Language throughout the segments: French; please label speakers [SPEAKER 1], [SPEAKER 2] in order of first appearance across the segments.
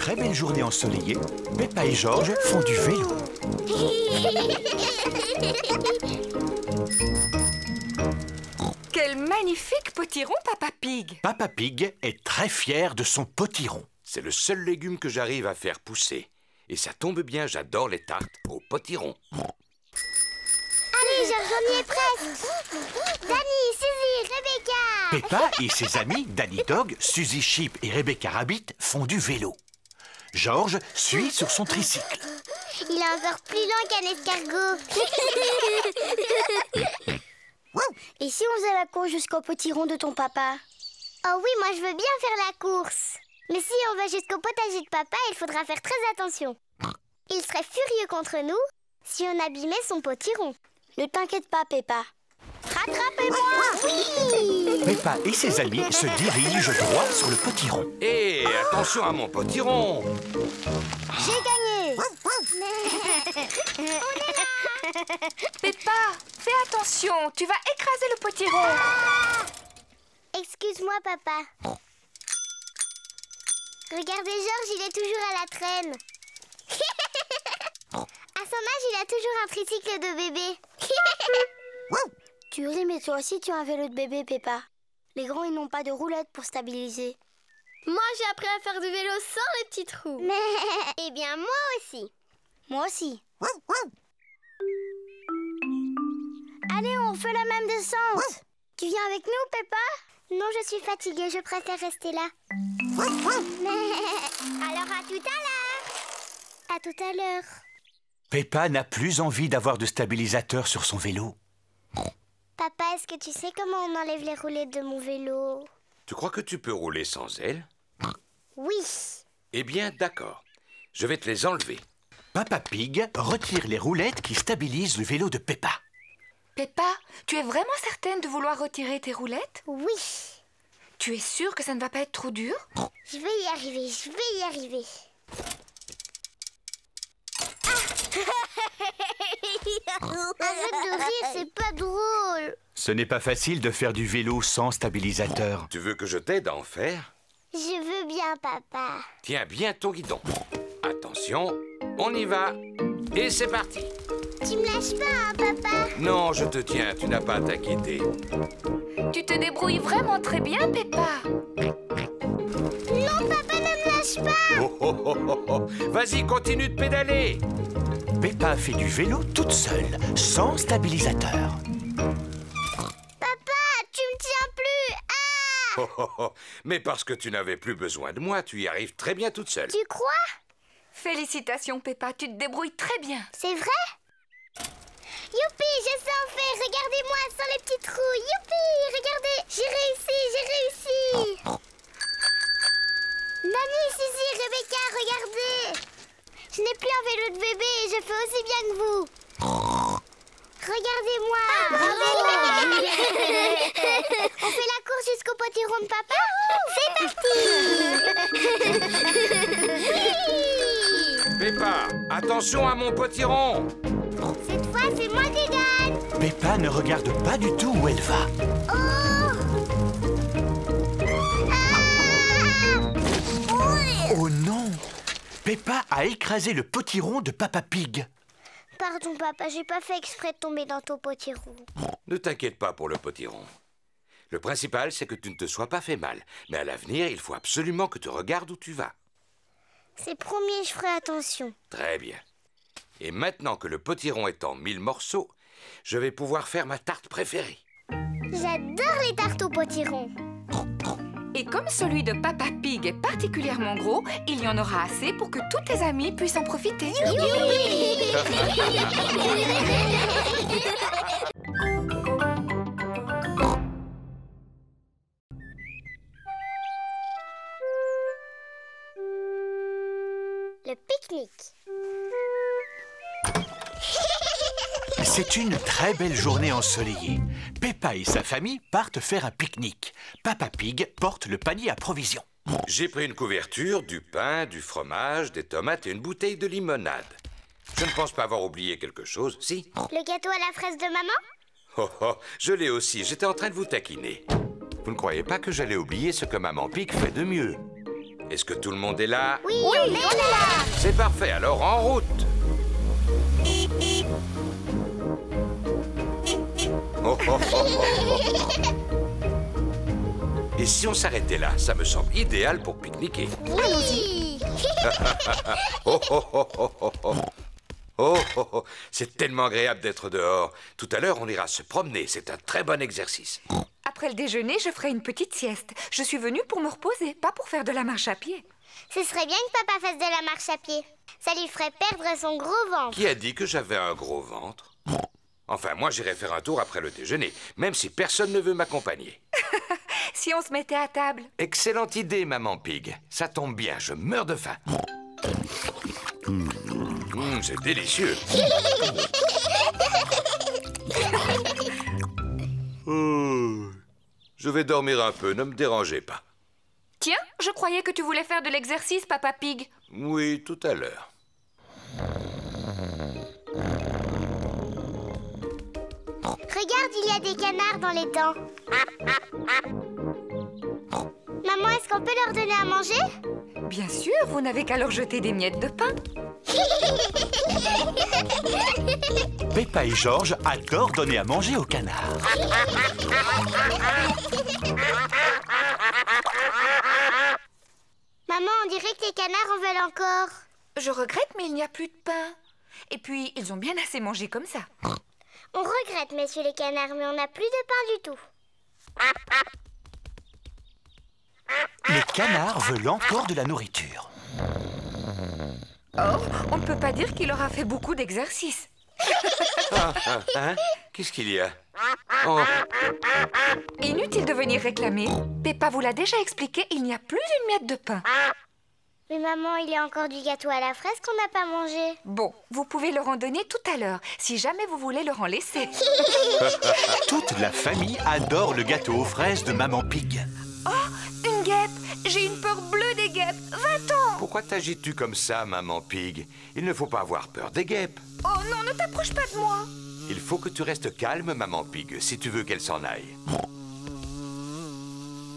[SPEAKER 1] très belle journée ensoleillée, Peppa et Georges font du vélo.
[SPEAKER 2] Quel magnifique potiron, Papa Pig!
[SPEAKER 1] Papa Pig est très fier de son potiron.
[SPEAKER 3] C'est le seul légume que j'arrive à faire pousser. Et ça tombe bien, j'adore les tartes au potiron.
[SPEAKER 4] Allez, Georges, on y est presque. Danny, Suzy, Rebecca.
[SPEAKER 1] Peppa et ses amis, Danny Dog, Suzy Sheep et Rebecca Rabbit, font du vélo. Georges suit sur son tricycle.
[SPEAKER 4] Il est encore plus lent qu'un escargot.
[SPEAKER 5] Et si on faisait la course jusqu'au potiron de ton papa?
[SPEAKER 4] Oh oui, moi je veux bien faire la course. Mais si on va jusqu'au potager de papa, il faudra faire très attention. Il serait furieux contre nous si on abîmait son potiron.
[SPEAKER 5] Ne t'inquiète pas, Peppa.
[SPEAKER 4] Rattrapez-moi! Oui!
[SPEAKER 1] Peppa et ses amis se dirigent droit sur le potiron.
[SPEAKER 3] Hé, attention à mon potiron!
[SPEAKER 5] J'ai gagné!
[SPEAKER 2] Peppa, fais attention, tu vas écraser le potiron.
[SPEAKER 4] Excuse-moi, papa. Regardez, Georges, il est toujours à la traîne. À son âge, il a toujours un tricycle de bébé.
[SPEAKER 5] Tu ris, mais toi aussi tu as un vélo de bébé, Peppa. Les grands, ils n'ont pas de roulette pour stabiliser.
[SPEAKER 6] Moi, j'ai appris à faire du vélo sans les petits trous.
[SPEAKER 4] Eh bien, moi aussi.
[SPEAKER 5] Moi aussi. Allez, on fait la même descente. Tu viens avec nous, Peppa?
[SPEAKER 4] Non, je suis fatiguée, je préfère rester là. Alors, à tout à l'heure. À tout à l'heure.
[SPEAKER 1] Peppa n'a plus envie d'avoir de stabilisateur sur son vélo.
[SPEAKER 4] Papa, est-ce que tu sais comment on enlève les roulettes de mon vélo?
[SPEAKER 3] Tu crois que tu peux rouler sans elles?
[SPEAKER 4] Oui.
[SPEAKER 3] Eh bien, d'accord. Je vais te les enlever.
[SPEAKER 1] Papa Pig retire les roulettes qui stabilisent le vélo de Peppa.
[SPEAKER 2] Peppa, tu es vraiment certaine de vouloir retirer tes roulettes?
[SPEAKER 4] Oui.
[SPEAKER 2] Tu es sûre que ça ne va pas être trop dur?
[SPEAKER 4] Je vais y arriver, je vais y arriver. Arrête de rire, c'est pas drôle.
[SPEAKER 1] Ce n'est pas facile de faire du vélo sans stabilisateur.
[SPEAKER 3] Tu veux que je t'aide à en faire?
[SPEAKER 4] Je veux bien, papa.
[SPEAKER 3] Tiens bien ton guidon. Attention, on y va. Et c'est parti.
[SPEAKER 4] Tu me lâches pas, hein, papa?
[SPEAKER 3] Non, je te tiens, tu n'as pas à t'inquiéter.
[SPEAKER 2] Tu te débrouilles vraiment très bien, Peppa.
[SPEAKER 4] Non, papa, ne me lâche pas.
[SPEAKER 3] Oh, oh, oh, oh, oh. Vas-y, continue de pédaler.
[SPEAKER 1] Peppa fait du vélo toute seule, sans stabilisateur.
[SPEAKER 4] Papa, tu me tiens plus. Ah!
[SPEAKER 3] Oh, oh, oh. Mais parce que tu n'avais plus besoin de moi, tu y arrives très bien toute seule.
[SPEAKER 4] Tu crois?
[SPEAKER 2] Félicitations, Peppa, tu te débrouilles très bien.
[SPEAKER 4] C'est vrai? Youpi, je sais en faire. Regardez-moi sans les petits trous. Youpi, regardez. J'ai réussi, j'ai réussi. Nani, Suzy, Rebecca, regardez. Je n'ai plus un vélo de bébé et je fais aussi bien que vous. Regardez-moi. On fait la course jusqu'au potiron de papa. C'est parti.
[SPEAKER 3] Peppa, attention à mon potiron.
[SPEAKER 4] Cette fois, c'est moi qui gagne.
[SPEAKER 1] Peppa ne regarde pas du tout où elle va.
[SPEAKER 4] Oh!
[SPEAKER 1] Oh non! Peppa a écrasé le potiron de Papa Pig.
[SPEAKER 4] Pardon, papa, j'ai pas fait exprès de tomber dans ton potiron.
[SPEAKER 3] Ne t'inquiète pas pour le potiron. Le principal, c'est que tu ne te sois pas fait mal. Mais à l'avenir, il faut absolument que tu regardes où tu vas.
[SPEAKER 4] C'est promis, je ferai attention.
[SPEAKER 3] Très bien. Et maintenant que le potiron est en 1000 morceaux, je vais pouvoir faire ma tarte préférée.
[SPEAKER 4] J'adore les tartes au potiron.
[SPEAKER 2] Et comme celui de Papa Pig est particulièrement gros, il y en aura assez pour que tous tes amis puissent en profiter.
[SPEAKER 4] Le pique-nique.
[SPEAKER 1] C'est une très belle journée ensoleillée. Peppa et sa famille partent faire un pique-nique. Papa Pig porte le panier à provisions.
[SPEAKER 3] J'ai pris une couverture, du pain, du fromage, des tomates et une bouteille de limonade. Je ne pense pas avoir oublié quelque chose, si?
[SPEAKER 4] Le gâteau à la fraise de maman?
[SPEAKER 3] Oh oh, je l'ai aussi, j'étais en train de vous taquiner. Vous ne croyez pas que j'allais oublier ce que Maman Pig fait de mieux? Est-ce que tout le monde est là?
[SPEAKER 4] Oui, on est là.
[SPEAKER 3] C'est parfait, alors en route. Oh, oh, oh, oh, oh. Et si on s'arrêtait là? Ça me semble idéal pour pique-niquer.
[SPEAKER 4] Oui.
[SPEAKER 3] Oh, oh, oh, oh, oh, oh. Oh, oh, oh. C'est tellement agréable d'être dehors. Tout à l'heure, on ira se promener. C'est un très bon exercice.
[SPEAKER 2] Après le déjeuner, je ferai une petite sieste. Je suis venue pour me reposer, pas pour faire de la marche à pied.
[SPEAKER 4] Ce serait bien que papa fasse de la marche à pied. Ça lui ferait perdre son gros ventre.
[SPEAKER 3] Qui a dit que j'avais un gros ventre? Enfin, moi, j'irai faire un tour après le déjeuner, même si personne ne veut m'accompagner.
[SPEAKER 2] Si on se mettait à table.
[SPEAKER 3] Excellente idée, maman Pig. Ça tombe bien, je meurs de faim. C'est délicieux. Je vais dormir un peu, ne me dérangez pas.
[SPEAKER 2] Tiens, je croyais que tu voulais faire de l'exercice, Papa Pig.
[SPEAKER 3] Oui, tout à l'heure.
[SPEAKER 4] Regarde, il y a des canards dans les dents. Maman, est-ce qu'on peut leur donner à manger?
[SPEAKER 2] Bien sûr, vous n'avez qu'à leur jeter des miettes de pain.
[SPEAKER 1] Peppa et George adorent donner à manger aux canards.
[SPEAKER 4] Maman, on dirait que les canards en veulent encore.
[SPEAKER 2] Je regrette, mais il n'y a plus de pain. Et puis, ils ont bien assez mangé comme ça.
[SPEAKER 4] On regrette, messieurs les canards, mais on n'a plus de pain du tout.
[SPEAKER 1] Les canards veulent encore de la nourriture.
[SPEAKER 2] Oh, on ne peut pas dire qu'il aura fait beaucoup d'exercices.
[SPEAKER 3] Hein? Qu'est-ce qu'il y a? Oh.
[SPEAKER 2] Inutile de venir réclamer. Peppa vous l'a déjà expliqué, il n'y a plus une miette de pain.
[SPEAKER 4] Mais maman, il y a encore du gâteau à la fraise qu'on n'a pas mangé.
[SPEAKER 2] Bon, vous pouvez leur en donner tout à l'heure, si jamais vous voulez leur en laisser.
[SPEAKER 1] Toute la famille adore le gâteau aux fraises de Maman Pig.
[SPEAKER 2] Oh, une guêpe! J'ai une peur bleue des guêpes. Va-t'en!
[SPEAKER 3] Pourquoi t'agites-tu comme ça, maman Pig? Il ne faut pas avoir peur des guêpes.
[SPEAKER 2] Oh non, ne t'approche pas de moi!
[SPEAKER 3] Il faut que tu restes calme, maman Pig, si tu veux qu'elle s'en aille.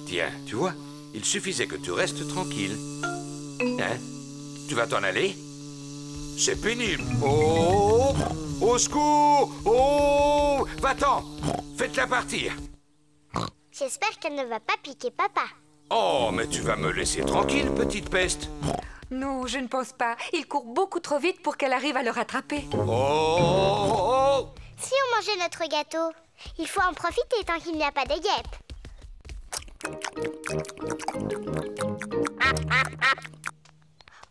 [SPEAKER 3] Tiens, tu vois, il suffisait que tu restes tranquille. Hein? Tu vas t'en aller? C'est pénible. Oh! Au secours! Oh! Va-t'en! Faites-la partir!
[SPEAKER 4] J'espère qu'elle ne va pas piquer papa.
[SPEAKER 3] Oh, mais tu vas me laisser tranquille, petite peste.
[SPEAKER 2] Non, je ne pense pas. Ils courent beaucoup trop vite pour qu'elle arrive à le rattraper.
[SPEAKER 3] Oh!
[SPEAKER 4] Si on mangeait notre gâteau, il faut en profiter tant qu'il n'y a pas de guêpes.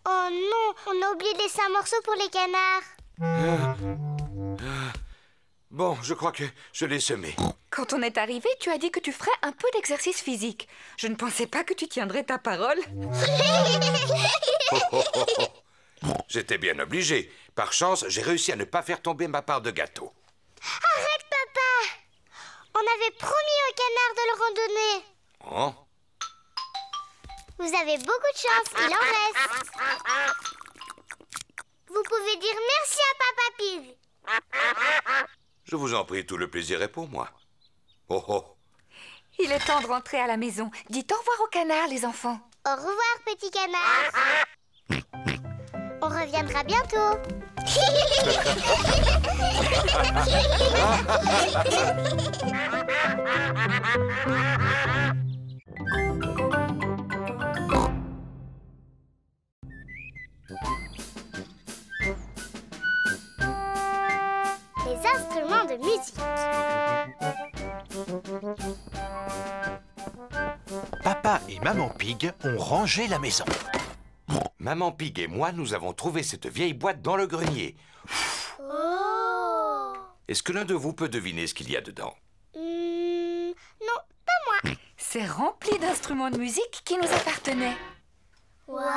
[SPEAKER 4] Oh non, on a oublié de laisser un morceau pour les canards.
[SPEAKER 3] Bon, je crois que je l'ai semé.
[SPEAKER 2] Quand on est arrivé, tu as dit que tu ferais un peu d'exercice physique. Je ne pensais pas que tu tiendrais ta parole.
[SPEAKER 3] J'étais bien obligé. Par chance, j'ai réussi à ne pas faire tomber ma part de gâteau.
[SPEAKER 4] Arrête, papa! On avait promis aux canards de le randonner.
[SPEAKER 3] Oh?
[SPEAKER 4] Vous avez beaucoup de chance, il en reste. Vous pouvez dire merci à Papa Pig.
[SPEAKER 3] Je vous en prie, tout le plaisir est pour moi. Oh oh!
[SPEAKER 2] Il est temps de rentrer à la maison. Dites au revoir aux canards, les enfants.
[SPEAKER 4] Au revoir, petit canard. On reviendra bientôt. Les instruments de musique.
[SPEAKER 1] Papa et Maman Pig ont rangé la maison.
[SPEAKER 3] Maman Pig et moi, nous avons trouvé cette vieille boîte dans le grenier.
[SPEAKER 4] Oh!
[SPEAKER 3] Est-ce que l'un de vous peut deviner ce qu'il y a dedans?
[SPEAKER 4] Non, pas moi.
[SPEAKER 2] C'est rempli d'instruments de musique qui nous appartenaient.
[SPEAKER 4] Waouh!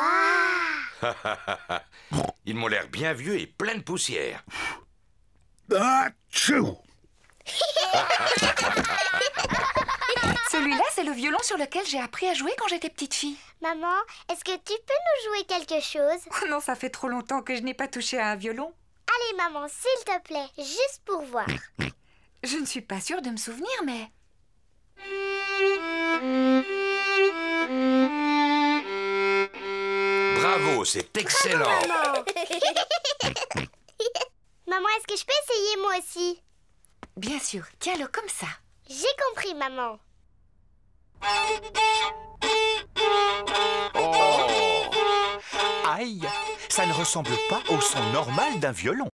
[SPEAKER 3] Ils m'ont l'air bien vieux et plein de poussière.
[SPEAKER 2] Celui-là, c'est le violon sur lequel j'ai appris à jouer quand j'étais petite fille.
[SPEAKER 4] Maman, est-ce que tu peux nous jouer quelque chose?
[SPEAKER 2] Oh non, ça fait trop longtemps que je n'ai pas touché à un violon.
[SPEAKER 4] Allez, maman, s'il te plaît, juste pour voir.
[SPEAKER 2] Je ne suis pas sûre de me souvenir, mais...
[SPEAKER 3] Bravo, c'est excellent.
[SPEAKER 4] Maman, Maman, est-ce que je peux essayer moi aussi?
[SPEAKER 2] Bien sûr, tiens-le comme ça.
[SPEAKER 4] J'ai compris, maman.
[SPEAKER 3] Oh.
[SPEAKER 1] Aïe, ça ne ressemble pas au son normal d'un violon.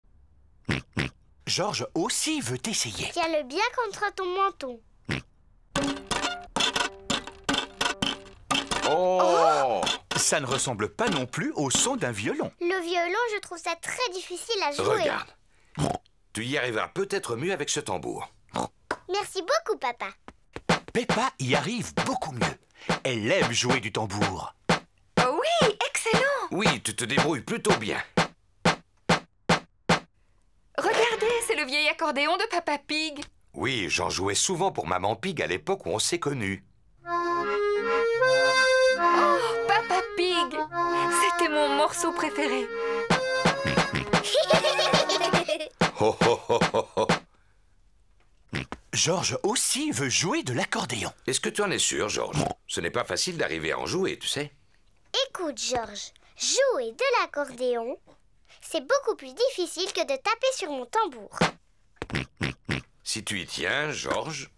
[SPEAKER 1] Georges aussi veut essayer.
[SPEAKER 4] Tiens-le bien contre ton menton.
[SPEAKER 3] Oh.
[SPEAKER 1] Ça ne ressemble pas non plus au son d'un violon.
[SPEAKER 4] Le violon, je trouve ça très difficile à jouer.
[SPEAKER 3] Regarde. Tu y arriveras peut-être mieux avec ce tambour.
[SPEAKER 4] Merci beaucoup, papa.
[SPEAKER 1] Peppa y arrive beaucoup mieux. Elle aime jouer du tambour.
[SPEAKER 2] Oh oui, excellent!
[SPEAKER 3] Oui, tu te débrouilles plutôt bien.
[SPEAKER 2] Regardez, c'est le vieil accordéon de Papa Pig.
[SPEAKER 3] Oui, j'en jouais souvent pour Maman Pig à l'époque où on s'est connus.
[SPEAKER 2] Oh, Papa Pig! C'était mon morceau préféré.
[SPEAKER 3] Oh, oh, oh, oh, oh.
[SPEAKER 1] Georges aussi veut jouer de l'accordéon.
[SPEAKER 3] Est-ce que tu en es sûr, Georges? Ce n'est pas facile d'arriver à en jouer, tu sais.
[SPEAKER 4] Écoute, Georges, jouer de l'accordéon, c'est beaucoup plus difficile que de taper sur mon tambour.
[SPEAKER 3] Si tu y tiens, Georges.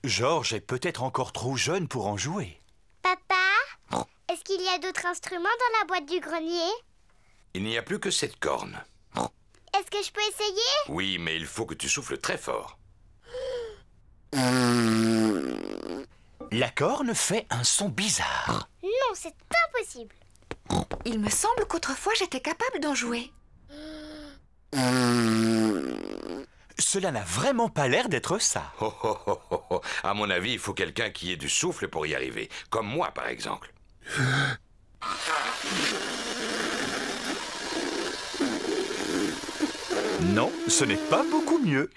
[SPEAKER 1] Georges est peut-être encore trop jeune pour en jouer.
[SPEAKER 4] Papa, est-ce qu'il y a d'autres instruments dans la boîte du grenier?
[SPEAKER 3] Il n'y a plus que cette corne.
[SPEAKER 4] Est-ce que je peux essayer?
[SPEAKER 3] Oui, mais il faut que tu souffles très fort.
[SPEAKER 1] La corne fait un son bizarre.
[SPEAKER 4] Non, c'est impossible.
[SPEAKER 2] Il me semble qu'autrefois j'étais capable d'en jouer.
[SPEAKER 1] Cela n'a vraiment pas l'air d'être ça.
[SPEAKER 3] Oh, oh, oh, oh, oh. À mon avis, il faut quelqu'un qui ait du souffle pour y arriver. Comme moi, par exemple.
[SPEAKER 1] Non, ce n'est pas beaucoup mieux.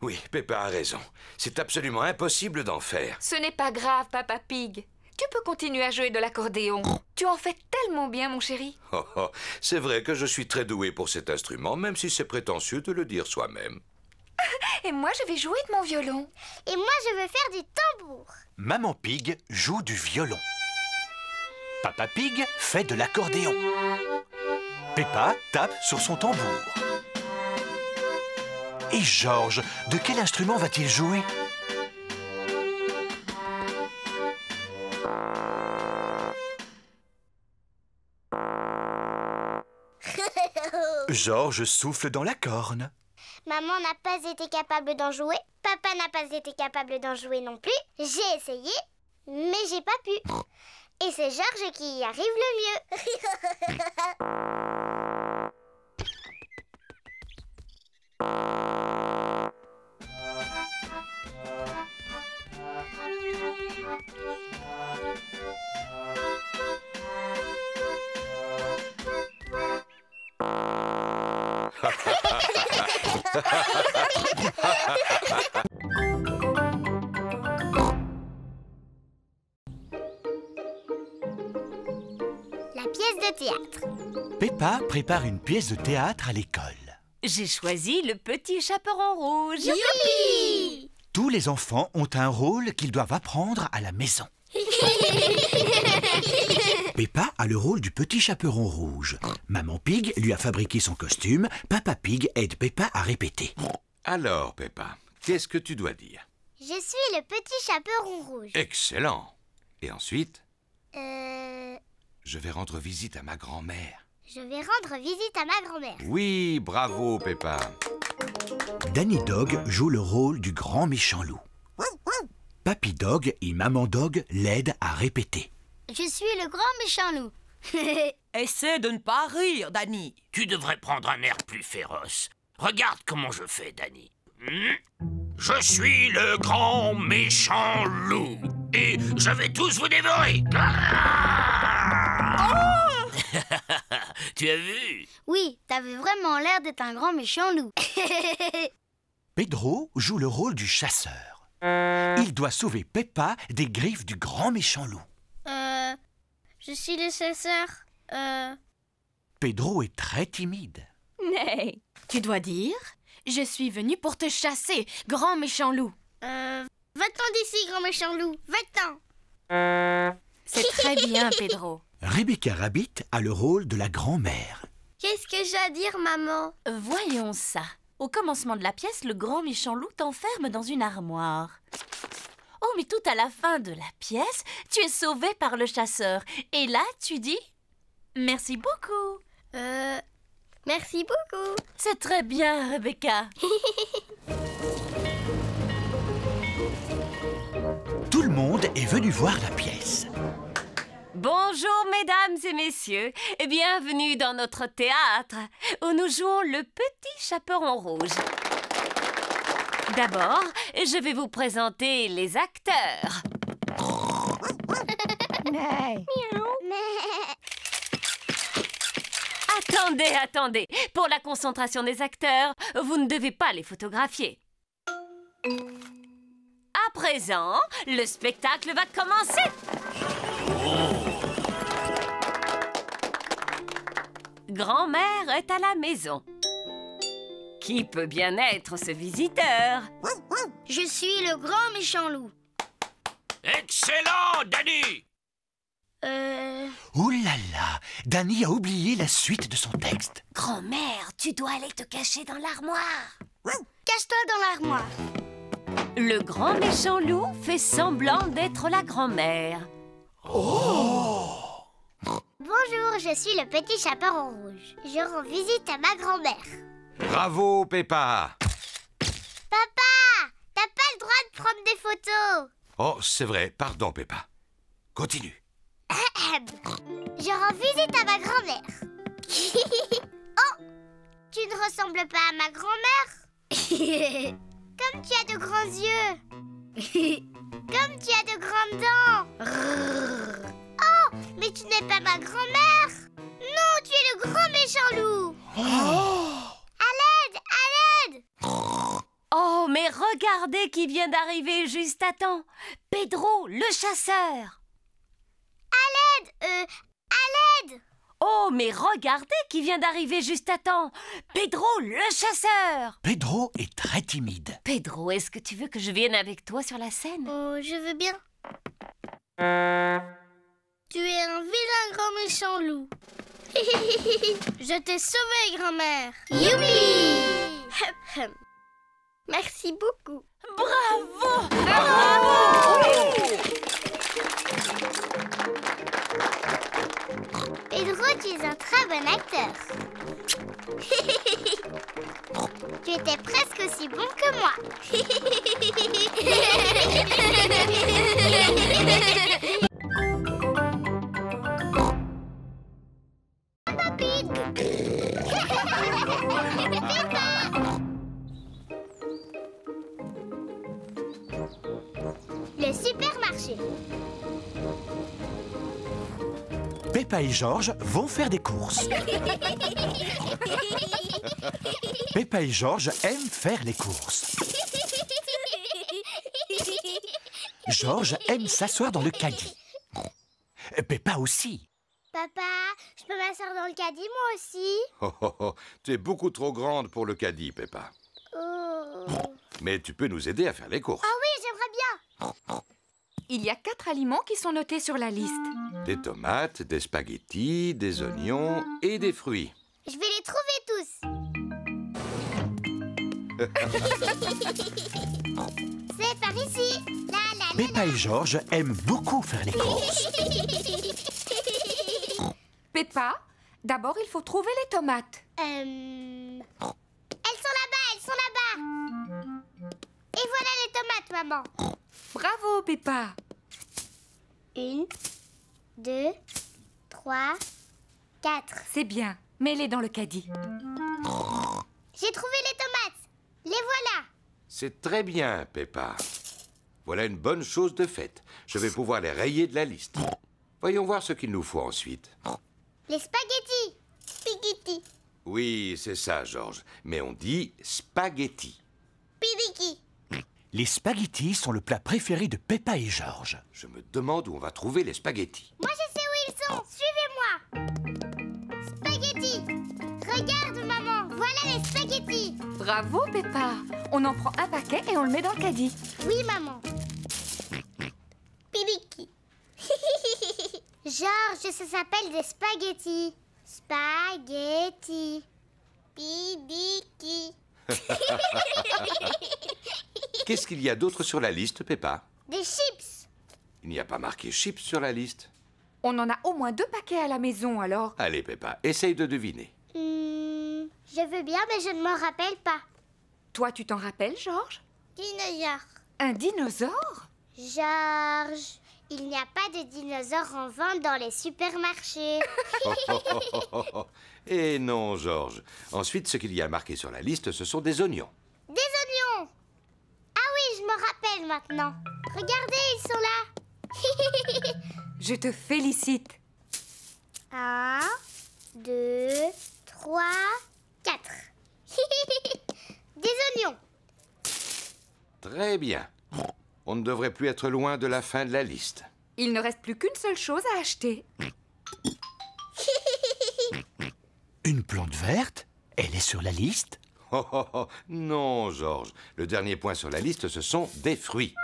[SPEAKER 3] Oui, Peppa a raison. C'est absolument impossible d'en faire.
[SPEAKER 2] Ce n'est pas grave, Papa Pig. Tu peux continuer à jouer de l'accordéon. Tu en fais tellement bien, mon chéri.
[SPEAKER 3] Oh, oh. C'est vrai que je suis très doué pour cet instrument, même si c'est prétentieux de le dire soi-même.
[SPEAKER 2] Et moi, je vais jouer de mon violon.
[SPEAKER 4] Et moi, je veux faire du tambour.
[SPEAKER 1] Maman Pig joue du violon. Papa Pig fait de l'accordéon. Peppa tape sur son tambour. Et Georges, de quel instrument va-t-il jouer? Georges souffle dans la corne.
[SPEAKER 4] Maman n'a pas été capable d'en jouer. Papa n'a pas été capable d'en jouer non plus. J'ai essayé, mais j'ai pas pu. Et c'est Georges qui y arrive le mieux. La pièce de théâtre.
[SPEAKER 1] Peppa prépare une pièce de théâtre à l'école.
[SPEAKER 7] J'ai choisi le petit chaperon rouge.
[SPEAKER 4] Youpi!
[SPEAKER 1] Tous les enfants ont un rôle qu'ils doivent apprendre à la maison. Peppa a le rôle du petit chaperon rouge. Maman Pig lui a fabriqué son costume. Papa Pig aide Peppa à répéter.
[SPEAKER 3] Alors, Peppa, qu'est-ce que tu dois dire?
[SPEAKER 4] Je suis le petit chaperon rouge.
[SPEAKER 3] Excellent. Et ensuite,
[SPEAKER 4] Je
[SPEAKER 3] je vais rendre visite à ma grand-mère.
[SPEAKER 4] vais rendre visite à ma grand-mère.
[SPEAKER 3] Oui, bravo, Peppa.
[SPEAKER 1] Danny Dog joue le rôle du grand méchant loup. Papy Dog et Maman Dog l'aident à répéter.
[SPEAKER 5] Je suis le grand méchant loup.
[SPEAKER 7] Essaie de ne pas rire, Danny.
[SPEAKER 8] Tu devrais prendre un air plus féroce. Regarde comment je fais, Danny. Je suis le grand méchant loup. Et je vais tous vous dévorer. Tu as vu?
[SPEAKER 5] Oui, t'avais vraiment l'air d'être un grand méchant loup.
[SPEAKER 1] Pedro joue le rôle du chasseur. Il doit sauver Peppa des griffes du grand méchant loup.
[SPEAKER 6] Je suis le chasseur.
[SPEAKER 1] Pedro est très timide.
[SPEAKER 7] Mais tu dois dire
[SPEAKER 6] Je suis venue pour te chasser, grand méchant loup.
[SPEAKER 5] Va-t'en d'ici, grand méchant loup. Va-t'en.
[SPEAKER 6] C'est très bien, Pedro.
[SPEAKER 1] Rebecca Rabbit a le rôle de la grand-mère.
[SPEAKER 6] Qu'est-ce que j'ai à dire, maman?
[SPEAKER 7] Voyons ça. Au commencement de la pièce, le grand méchant loup t'enferme dans une armoire. Oh, mais tout à la fin de la pièce, tu es sauvé par le chasseur. Et là, tu dis « Merci beaucoup ».
[SPEAKER 6] Merci beaucoup.
[SPEAKER 7] C'est très bien, Rebecca.
[SPEAKER 1] Tout le monde est venu voir la pièce.
[SPEAKER 7] Bonjour, mesdames et messieurs. Et bienvenue dans notre théâtre, où nous jouons le petit chaperon rouge. D'abord, je vais vous présenter les acteurs. Attendez. Pour la concentration des acteurs, vous ne devez pas les photographier. À présent, le spectacle va commencer. Grand-mère est à la maison. Qui peut bien être ce visiteur?
[SPEAKER 5] Je suis le grand méchant loup.
[SPEAKER 8] Excellent, Danny!
[SPEAKER 1] Ouh là là, Danny a oublié la suite de son texte.
[SPEAKER 7] Grand-mère, tu dois aller te cacher dans l'armoire.
[SPEAKER 5] Cache-toi dans l'armoire.
[SPEAKER 7] Le grand méchant loup fait semblant d'être la grand-mère.
[SPEAKER 4] Bonjour, je suis le petit chaperon rouge. Je rends visite à ma grand-mère.
[SPEAKER 3] Bravo, Peppa!
[SPEAKER 4] Papa, t'as pas le droit de prendre des photos.
[SPEAKER 3] Oh, c'est vrai, pardon, Peppa. Continue.
[SPEAKER 4] Je rends visite à ma grand-mère. Oh, tu ne ressembles pas à ma grand-mère. Comme tu as de grands yeux. Comme tu as de grandes dents. Oh, mais tu n'es pas ma grand-mère. Non, tu es le grand méchant loup. À l'aide, à l'aide.
[SPEAKER 7] Oh, mais regardez qui vient d'arriver juste à temps. Pedro, le chasseur.
[SPEAKER 4] À l'aide.
[SPEAKER 7] Oh, mais regardez qui vient d'arriver juste à temps. Pedro, le chasseur.
[SPEAKER 1] Pedro est très timide.
[SPEAKER 7] Pedro, est-ce que tu veux que je vienne avec toi sur la scène?
[SPEAKER 5] Oh, je veux bien. Tu es un vilain grand méchant loup. Je t'ai sauvé, grand-mère.
[SPEAKER 4] Youpi.
[SPEAKER 5] Merci beaucoup.
[SPEAKER 7] Bravo!
[SPEAKER 4] Pedro, tu es un très bon acteur. Tu étais presque aussi bon que moi. Le supermarché.
[SPEAKER 1] Peppa et George vont faire des courses. Peppa et George aiment faire les courses. George aime s'asseoir dans le caddie. Peppa aussi.
[SPEAKER 4] Papa, je peux m'asseoir dans le caddie moi aussi?
[SPEAKER 3] Tu es beaucoup trop grande pour le caddie, Peppa.
[SPEAKER 4] Oh.
[SPEAKER 3] Mais tu peux nous aider à faire les courses.
[SPEAKER 4] Ah oui, j'aimerais bien.
[SPEAKER 2] Il y a 4 aliments qui sont notés sur la liste.
[SPEAKER 3] Des tomates, des spaghettis, des oignons et des fruits.
[SPEAKER 4] Je vais les trouver tous. C'est par ici.
[SPEAKER 1] Peppa et George aiment beaucoup faire les courses.
[SPEAKER 2] Peppa, d'abord il faut trouver les tomates.
[SPEAKER 4] Elles sont là-bas. Et voilà les tomates, maman.
[SPEAKER 2] Bravo, Peppa.
[SPEAKER 4] 1, 2, 3, 4.
[SPEAKER 2] C'est bien. Mets-les dans le caddie.
[SPEAKER 4] J'ai trouvé les tomates. Les voilà.
[SPEAKER 3] C'est très bien, Peppa. Voilà une bonne chose de faite. Je vais pouvoir les rayer de la liste. Voyons voir ce qu'il nous faut ensuite.
[SPEAKER 4] Les spaghettis. Spaghetti.
[SPEAKER 3] Oui, c'est ça, George. Mais on dit spaghetti.
[SPEAKER 4] Pidiki.
[SPEAKER 1] Les spaghettis sont le plat préféré de Peppa et George.
[SPEAKER 3] Je me demande où on va trouver les spaghettis.
[SPEAKER 4] Moi, je sais où ils sont. Suivez-moi. Spaghettis. Regarde, maman. Voilà les spaghettis.
[SPEAKER 2] Bravo, Peppa. On en prend un paquet et on le met dans le caddie.
[SPEAKER 4] Oui, maman.
[SPEAKER 5] Pidiki.
[SPEAKER 4] Georges, ça s'appelle des spaghettis. Spaghettis.
[SPEAKER 5] Pidiki.
[SPEAKER 3] Qu'est-ce qu'il y a d'autre sur la liste, Peppa?
[SPEAKER 4] Des chips.
[SPEAKER 3] Il n'y a pas marqué chips sur la liste.
[SPEAKER 2] On en a au moins 2 paquets à la maison, alors.
[SPEAKER 3] Allez, Peppa, essaye de deviner.
[SPEAKER 4] Je veux bien, mais je ne m'en rappelle pas.
[SPEAKER 2] Toi, tu t'en rappelles, Georges?
[SPEAKER 5] Dinosaure.
[SPEAKER 2] Un dinosaure?
[SPEAKER 4] Georges, il n'y a pas de dinosaures en vente dans les supermarchés.
[SPEAKER 3] Eh non, Georges. Ensuite, ce qu'il y a marqué sur la liste, ce sont des oignons.
[SPEAKER 4] Des oignons. Ah oui, je me rappelle maintenant. Regardez, ils sont là.
[SPEAKER 2] Je te félicite.
[SPEAKER 4] 1, 2, 3, 4. Des oignons.
[SPEAKER 3] Très bien. On ne devrait plus être loin de la fin de la liste.
[SPEAKER 2] Il ne reste plus qu'une seule chose à acheter.
[SPEAKER 1] Une plante verte? Elle est sur la liste?
[SPEAKER 3] Oh, oh, oh. Non, Georges. Le dernier point sur la liste, ce sont des fruits.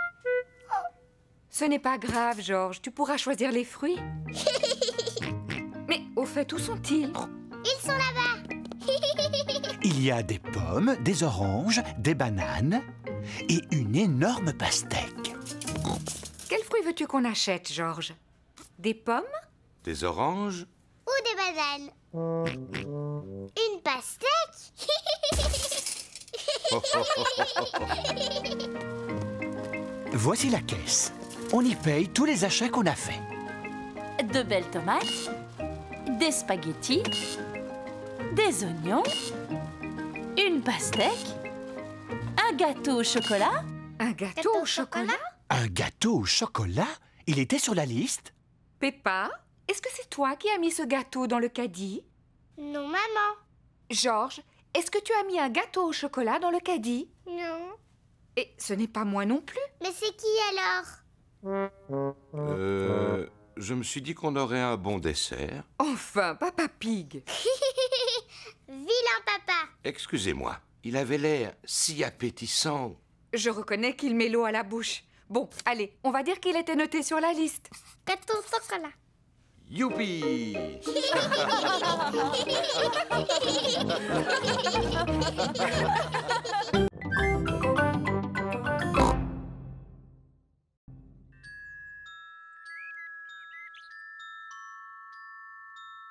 [SPEAKER 2] Ce n'est pas grave, Georges. Tu pourras choisir les fruits. Mais au fait, où sont-ils?
[SPEAKER 4] Ils sont là-bas.
[SPEAKER 1] Il y a des pommes, des oranges, des bananes et une énorme pastèque.
[SPEAKER 2] Quels fruits veux-tu qu'on achète, Georges? Des pommes?
[SPEAKER 3] Des oranges?
[SPEAKER 4] Ou des bananes. Une pastèque.
[SPEAKER 1] Voici la caisse. On y paye tous les achats qu'on a faits.
[SPEAKER 7] De belles tomates, des spaghettis, des oignons, une pastèque, un gâteau au chocolat.
[SPEAKER 2] Un gâteau au chocolat?
[SPEAKER 1] Un gâteau au chocolat? Il était sur la liste?
[SPEAKER 2] Peppa, est-ce que c'est toi qui as mis ce gâteau dans le caddie?
[SPEAKER 4] Non, maman.
[SPEAKER 2] Georges, est-ce que tu as mis un gâteau au chocolat dans le caddie?
[SPEAKER 4] Non.
[SPEAKER 2] Et ce n'est pas moi non plus.
[SPEAKER 4] Mais c'est qui alors?
[SPEAKER 3] Je me suis dit qu'on aurait un bon dessert.
[SPEAKER 2] Enfin, Papa Pig.
[SPEAKER 4] Vilain papa.
[SPEAKER 3] Excusez-moi, il avait l'air si appétissant.
[SPEAKER 2] Je reconnais qu'il met l'eau à la bouche. Bon, allez, on va dire qu'il était noté sur la liste.
[SPEAKER 5] Gâteau au chocolat.
[SPEAKER 3] Youpi!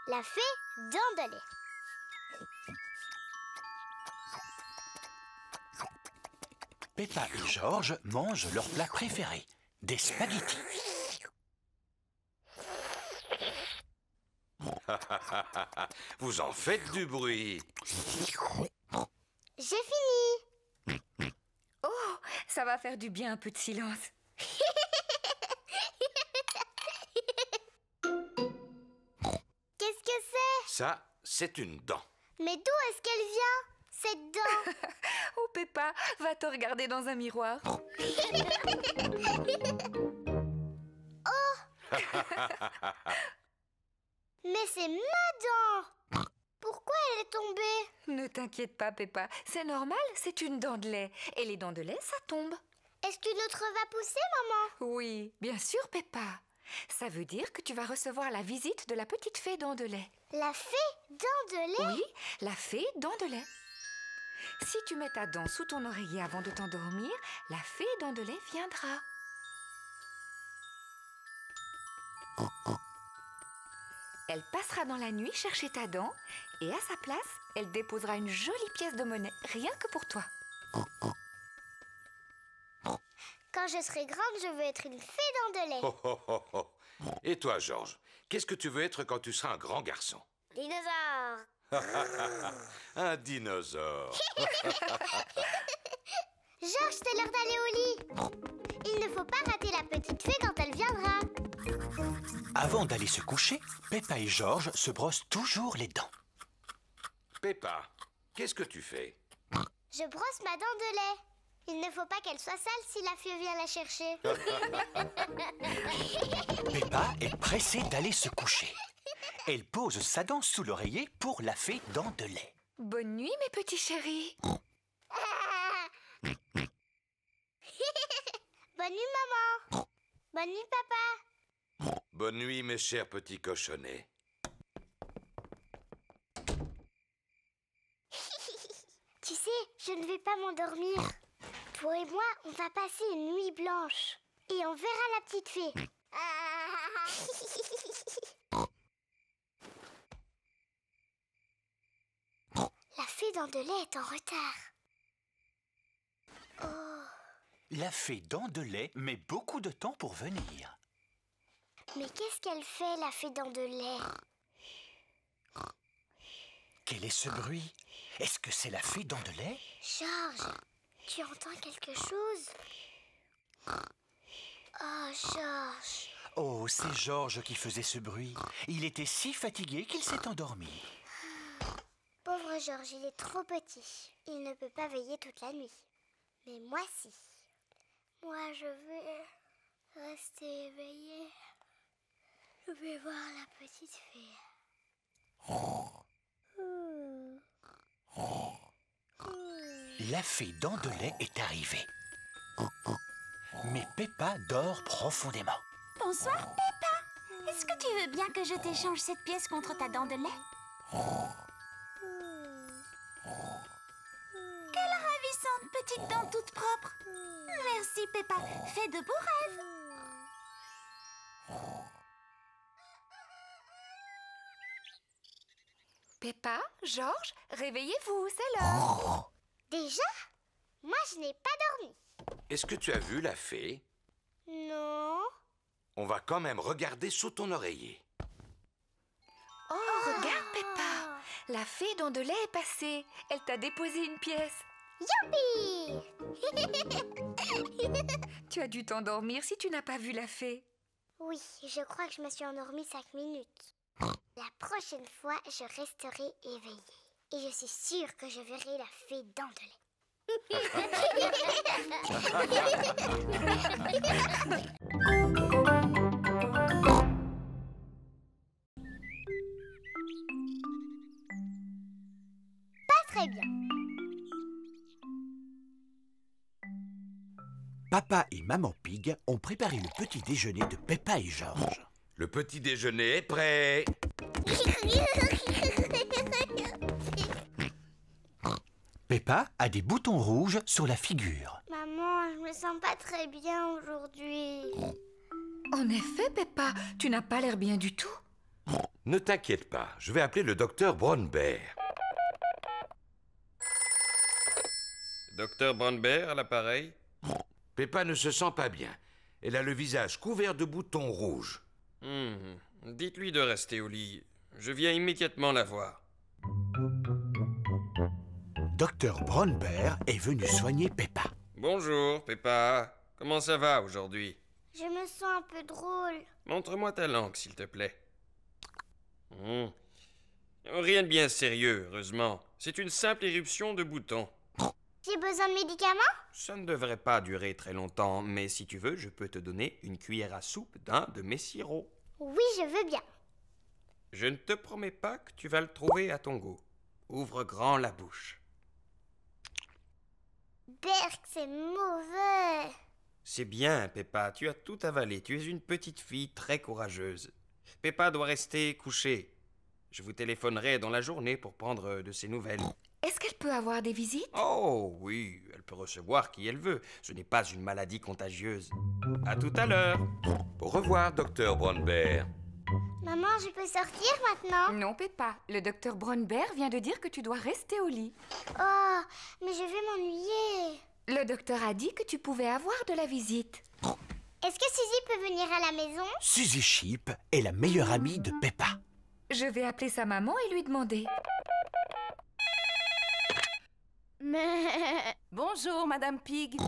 [SPEAKER 4] La fée d'Andelay.
[SPEAKER 1] Peppa et Georges mangent leur plat préféré, des spaghettis.
[SPEAKER 3] Vous en faites du bruit.
[SPEAKER 4] J'ai fini.
[SPEAKER 2] Oh, ça va faire du bien un peu de silence.
[SPEAKER 4] Qu'est-ce que c'est?
[SPEAKER 3] Ça, c'est une dent.
[SPEAKER 4] Mais d'où est-ce qu'elle vient, cette dent?
[SPEAKER 2] Oh, Peppa, va te regarder dans un miroir.
[SPEAKER 4] Mais c'est ma dent. Pourquoi elle est tombée?
[SPEAKER 2] Ne t'inquiète pas, Peppa. C'est normal, c'est une dent de lait. Et les dents de lait, ça tombe.
[SPEAKER 4] Est-ce qu'une autre va pousser, maman?
[SPEAKER 2] Oui, bien sûr, Peppa. Ça veut dire que tu vas recevoir la visite de la petite fée dent de lait.
[SPEAKER 4] La fée dent de lait?
[SPEAKER 2] Oui, la fée dent de lait. Si tu mets ta dent sous ton oreiller avant de t'endormir, la fée dent de lait viendra. Elle passera dans la nuit chercher ta dent et à sa place, elle déposera une jolie pièce de monnaie, rien que pour toi.
[SPEAKER 4] Quand je serai grande, je veux être une fée dent de lait.
[SPEAKER 3] Oh, oh, oh, oh. Et toi, Georges, qu'est-ce que tu veux être quand tu seras un grand garçon?
[SPEAKER 4] Dinosaure.
[SPEAKER 3] Un dinosaure.
[SPEAKER 4] Georges, c'est l'heure d'aller au lit. Il ne faut pas rater la petite fée quand elle viendra.
[SPEAKER 1] Avant d'aller se coucher, Peppa et Georges se brossent toujours les dents.
[SPEAKER 3] Peppa, qu'est-ce que tu fais?
[SPEAKER 4] Je brosse ma dent de lait. Il ne faut pas qu'elle soit sale si la fée vient la chercher.
[SPEAKER 1] Peppa est pressée d'aller se coucher. Elle pose sa dent sous l'oreiller pour la fée dent de lait.
[SPEAKER 2] Bonne nuit, mes petits chéris.
[SPEAKER 4] Bonne nuit, maman. Bonne nuit, papa.
[SPEAKER 3] Bonne nuit, mes chers petits cochonnets.
[SPEAKER 4] Tu sais, je ne vais pas m'endormir. Toi et moi, on va passer une nuit blanche. Et on verra la petite fée. La fée dents de lait est en retard. Oh.
[SPEAKER 1] La fée dents de lait met beaucoup de temps pour venir.
[SPEAKER 4] Mais qu'est-ce qu'elle fait, la fée dents de lait?
[SPEAKER 1] Quel est ce bruit? Est-ce que c'est la fée dents de lait?
[SPEAKER 4] Georges, tu entends quelque chose? Oh, Georges.
[SPEAKER 1] Oh, c'est Georges qui faisait ce bruit. Il était si fatigué qu'il s'est endormi.
[SPEAKER 4] Pauvre Georges, il est trop petit. Il ne peut pas veiller toute la nuit. Mais moi, si. Moi, je vais rester éveillée. Je vais voir la petite fée.
[SPEAKER 1] La fée dents de lait est arrivée. Mais Peppa dort profondément.
[SPEAKER 9] Bonsoir, Peppa. Est-ce que tu veux bien que je t'échange cette pièce contre ta dent de lait? Quelle ravissante petite dent toute propre. Merci, Peppa. Fais de beaux rêves.
[SPEAKER 2] Peppa, Georges, réveillez-vous, c'est l'heure.
[SPEAKER 4] Déjà? Moi, je n'ai pas dormi.
[SPEAKER 3] Est-ce que tu as vu la fée?
[SPEAKER 4] Non.
[SPEAKER 3] On va quand même regarder sous ton oreiller.
[SPEAKER 2] Oh, regarde, Peppa. La fée dents de lait est passée. Elle t'a déposé une pièce.
[SPEAKER 4] Youpi!
[SPEAKER 2] Tu as dû t'endormir si tu n'as pas vu la fée.
[SPEAKER 4] Oui, je crois que je me suis endormie 5 minutes. La prochaine fois, je resterai éveillée. Et je suis sûre que je verrai la fée dents de lait. Pas très bien.
[SPEAKER 1] Papa et Maman Pig ont préparé le petit déjeuner de Peppa et Georges.
[SPEAKER 3] Le petit déjeuner est prêt.
[SPEAKER 1] Peppa a des boutons rouges sur la figure.
[SPEAKER 4] Maman, je me sens pas très bien aujourd'hui.
[SPEAKER 2] En effet, Peppa, tu n'as pas l'air bien du tout.
[SPEAKER 3] Ne t'inquiète pas, je vais appeler le docteur Brown-Bear.
[SPEAKER 10] Docteur Brown-Bear à l'appareil.
[SPEAKER 3] Peppa ne se sent pas bien. Elle a le visage couvert de boutons rouges.
[SPEAKER 10] Dites-lui de rester au lit. Je viens immédiatement la voir.
[SPEAKER 1] Docteur Brown-Bear est venu soigner Peppa.
[SPEAKER 10] Bonjour, Peppa. Comment ça va aujourd'hui?
[SPEAKER 4] Je me sens un peu drôle.
[SPEAKER 10] Montre-moi ta langue, s'il te plaît. Rien de bien sérieux, heureusement. C'est une simple éruption de boutons.
[SPEAKER 4] J'ai besoin de médicaments?
[SPEAKER 10] Ça ne devrait pas durer très longtemps, mais si tu veux, je peux te donner une cuillère à soupe d'un de mes sirops.
[SPEAKER 4] Oui, je veux bien.
[SPEAKER 10] Je ne te promets pas que tu vas le trouver à ton goût. Ouvre grand la bouche.
[SPEAKER 4] Berk, c'est mauvais.
[SPEAKER 10] C'est bien, Peppa, tu as tout avalé. Tu es une petite fille très courageuse. Peppa doit rester couchée. Je vous téléphonerai dans la journée pour prendre de ses nouvelles.
[SPEAKER 2] Est-ce qu'elle peut avoir des visites?
[SPEAKER 10] Oh, oui, elle peut recevoir qui elle veut. Ce n'est pas une maladie contagieuse. À tout à l'heure.
[SPEAKER 3] Au revoir, docteur Brown-Bear.
[SPEAKER 4] Maman, je peux sortir maintenant?
[SPEAKER 2] Non, Peppa. Le docteur Brown-Bear vient de dire que tu dois rester au lit.
[SPEAKER 4] Oh, mais je vais m'ennuyer.
[SPEAKER 2] Le docteur a dit que tu pouvais avoir de la visite.
[SPEAKER 4] Est-ce que Suzy peut venir à la maison?
[SPEAKER 1] Suzy Sheep est la meilleure amie de Peppa.
[SPEAKER 2] Je vais appeler sa maman et lui demander.
[SPEAKER 7] Bonjour, Madame Pig.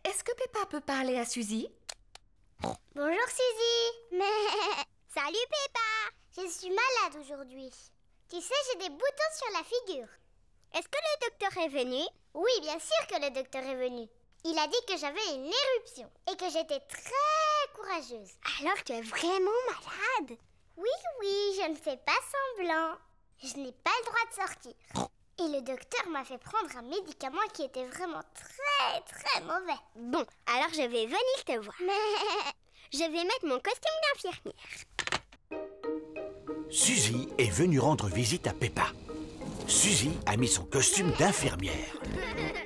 [SPEAKER 2] Est-ce que Peppa peut parler à Suzy?
[SPEAKER 4] Bonjour Suzy. Salut Peppa. Je suis malade aujourd'hui. Tu sais, j'ai des boutons sur la figure. Est-ce que le docteur est venu? Oui, bien sûr que le docteur est venu. Il a dit que j'avais une éruption et que j'étais très courageuse. Alors tu es vraiment malade? Oui, je ne fais pas semblant. Je n'ai pas le droit de sortir. Et le docteur m'a fait prendre un médicament qui était vraiment très, très mauvais.
[SPEAKER 5] Bon, alors je vais venir te voir. Mais je vais mettre mon costume d'infirmière.
[SPEAKER 1] Suzy est venue rendre visite à Peppa. Suzy a mis son costume d'infirmière.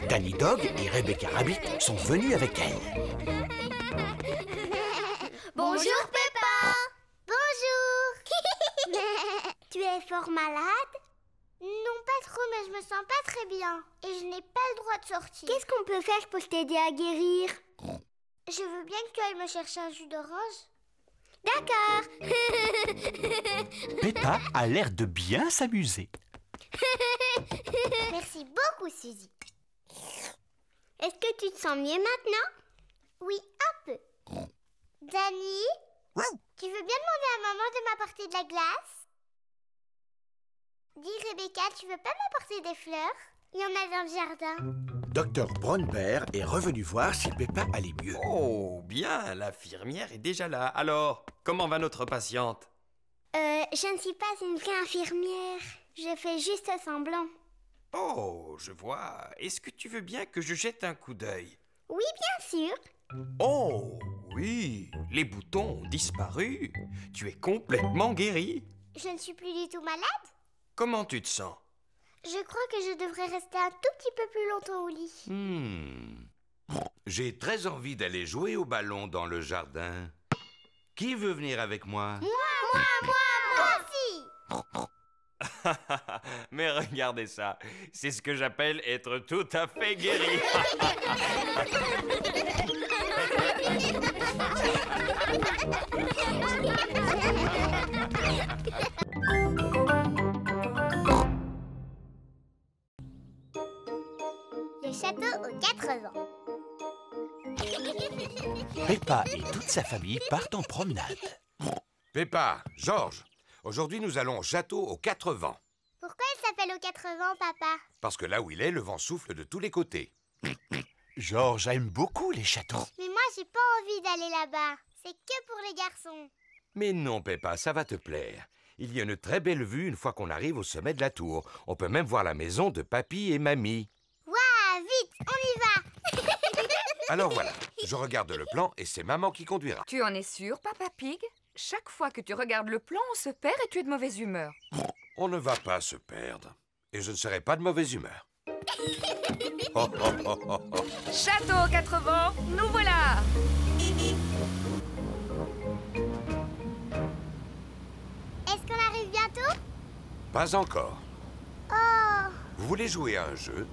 [SPEAKER 1] Danny Dog et Rebecca Rabbit sont venus avec elle.
[SPEAKER 5] Bonjour Peppa.
[SPEAKER 4] Bonjour. Tu es fort malade? Non, pas trop, mais je me sens pas très bien. Et je n'ai pas le droit de sortir.
[SPEAKER 5] Qu'est-ce qu'on peut faire pour t'aider à guérir?
[SPEAKER 4] Je veux bien que tu ailles me chercher un jus d'orange.
[SPEAKER 5] D'accord.
[SPEAKER 1] Peppa a l'air de bien s'amuser.
[SPEAKER 4] Merci beaucoup, Suzy.
[SPEAKER 5] Est-ce que tu te sens mieux maintenant?
[SPEAKER 4] Oui, un peu. Danny, tu veux bien demander à maman de m'apporter de la glace? Dis Rebecca, tu veux pas m'apporter des fleurs? Il y en a dans le jardin.
[SPEAKER 1] Dr Brown Bear est revenu voir si Peppa allait mieux.
[SPEAKER 10] Oh, bien, l'infirmière est déjà là. Alors, comment va notre patiente?
[SPEAKER 5] Je ne suis pas une vraie infirmière. Je fais juste semblant.
[SPEAKER 10] Oh, je vois. Est-ce que tu veux bien que je jette un coup d'œil?
[SPEAKER 5] Oui, bien sûr.
[SPEAKER 10] Oh, oui, les boutons ont disparu. Tu es complètement guérie.
[SPEAKER 4] Je ne suis plus du tout malade?
[SPEAKER 10] Comment tu te sens?
[SPEAKER 4] Je crois que je devrais rester un tout petit peu plus longtemps au lit.
[SPEAKER 3] J'ai très envie d'aller jouer au ballon dans le jardin. Qui veut venir avec moi?
[SPEAKER 4] Moi aussi!
[SPEAKER 10] Mais regardez ça, c'est ce que j'appelle être tout à fait guéri.
[SPEAKER 4] Le château aux 80.
[SPEAKER 1] Peppa et toute sa famille partent en promenade.
[SPEAKER 3] Peppa, Georges, aujourd'hui nous allons au château aux 4 vents.
[SPEAKER 4] Pourquoi il s'appelle aux 80, papa?
[SPEAKER 3] Parce que là où il est, le vent souffle de tous les côtés.
[SPEAKER 1] Georges aime beaucoup les châteaux.
[SPEAKER 4] Mais moi, j'ai pas envie d'aller là-bas. C'est que pour les garçons.
[SPEAKER 3] Mais non, Peppa, ça va te plaire. Il y a une très belle vue une fois qu'on arrive au sommet de la tour. On peut même voir la maison de papy et mamie.
[SPEAKER 4] Waouh, vite, on y va.
[SPEAKER 3] Alors voilà, je regarde le plan et c'est maman qui conduira.
[SPEAKER 2] Tu en es sûr, Papa Pig? Chaque fois que tu regardes le plan, on se perd et tu es de mauvaise humeur.
[SPEAKER 3] On ne va pas se perdre. Et je ne serai pas de mauvaise humeur. Oh, oh, oh, oh, oh.
[SPEAKER 2] Château aux 4 vents, nous voilà!
[SPEAKER 4] Est-ce qu'on arrive bientôt?
[SPEAKER 3] Pas encore.
[SPEAKER 4] Oh,
[SPEAKER 3] Vous voulez jouer à un jeu?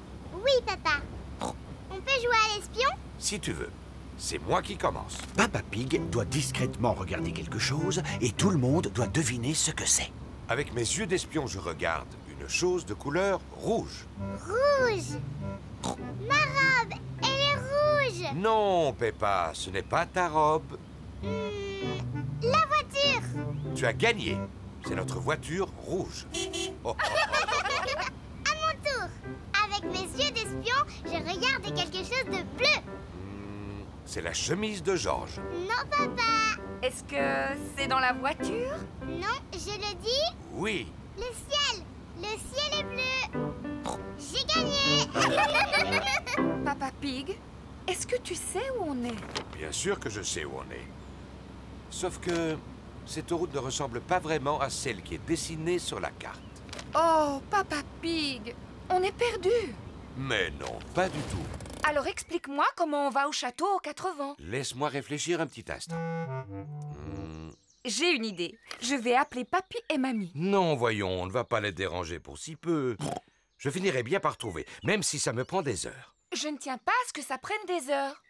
[SPEAKER 4] oui, papa. On peut jouer à l'espion?
[SPEAKER 3] Si tu veux. C'est moi qui commence.
[SPEAKER 1] Papa Pig doit discrètement regarder quelque chose et tout le monde doit deviner ce que c'est.
[SPEAKER 3] Avec mes yeux d'espion, je regarde une chose de couleur rouge.
[SPEAKER 4] Rouge. Ma robe, elle est rouge.
[SPEAKER 3] Non, Peppa, ce n'est pas ta robe.
[SPEAKER 4] La voiture.
[SPEAKER 3] Tu as gagné. C'est notre voiture rouge. Oh, oh, oh.
[SPEAKER 4] À mon tour. Avec mes yeux d'espion, je regarde quelque chose de bleu.
[SPEAKER 3] C'est la chemise de Georges.
[SPEAKER 4] Non, papa.
[SPEAKER 2] Est-ce que c'est dans la voiture?
[SPEAKER 4] Non, je le dis.
[SPEAKER 3] Oui.
[SPEAKER 4] Le ciel. Le ciel est bleu. J'ai gagné.
[SPEAKER 2] Papa Pig, est-ce que tu sais où on est?
[SPEAKER 3] Bien sûr que je sais où on est. Sauf que cette route ne ressemble pas vraiment à celle qui est dessinée sur la carte.
[SPEAKER 2] Oh, Papa Pig, on est perdu.
[SPEAKER 3] Mais non, pas du tout.
[SPEAKER 2] Alors explique-moi comment on va au château aux 4 vents.
[SPEAKER 3] Laisse-moi réfléchir un petit instant.
[SPEAKER 2] J'ai une idée. Je vais appeler Papy et Mamie.
[SPEAKER 3] Non, voyons, on ne va pas les déranger pour si peu. Je finirai bien par trouver, même si ça me prend des heures.
[SPEAKER 2] Je ne tiens pas à ce que ça prenne des heures.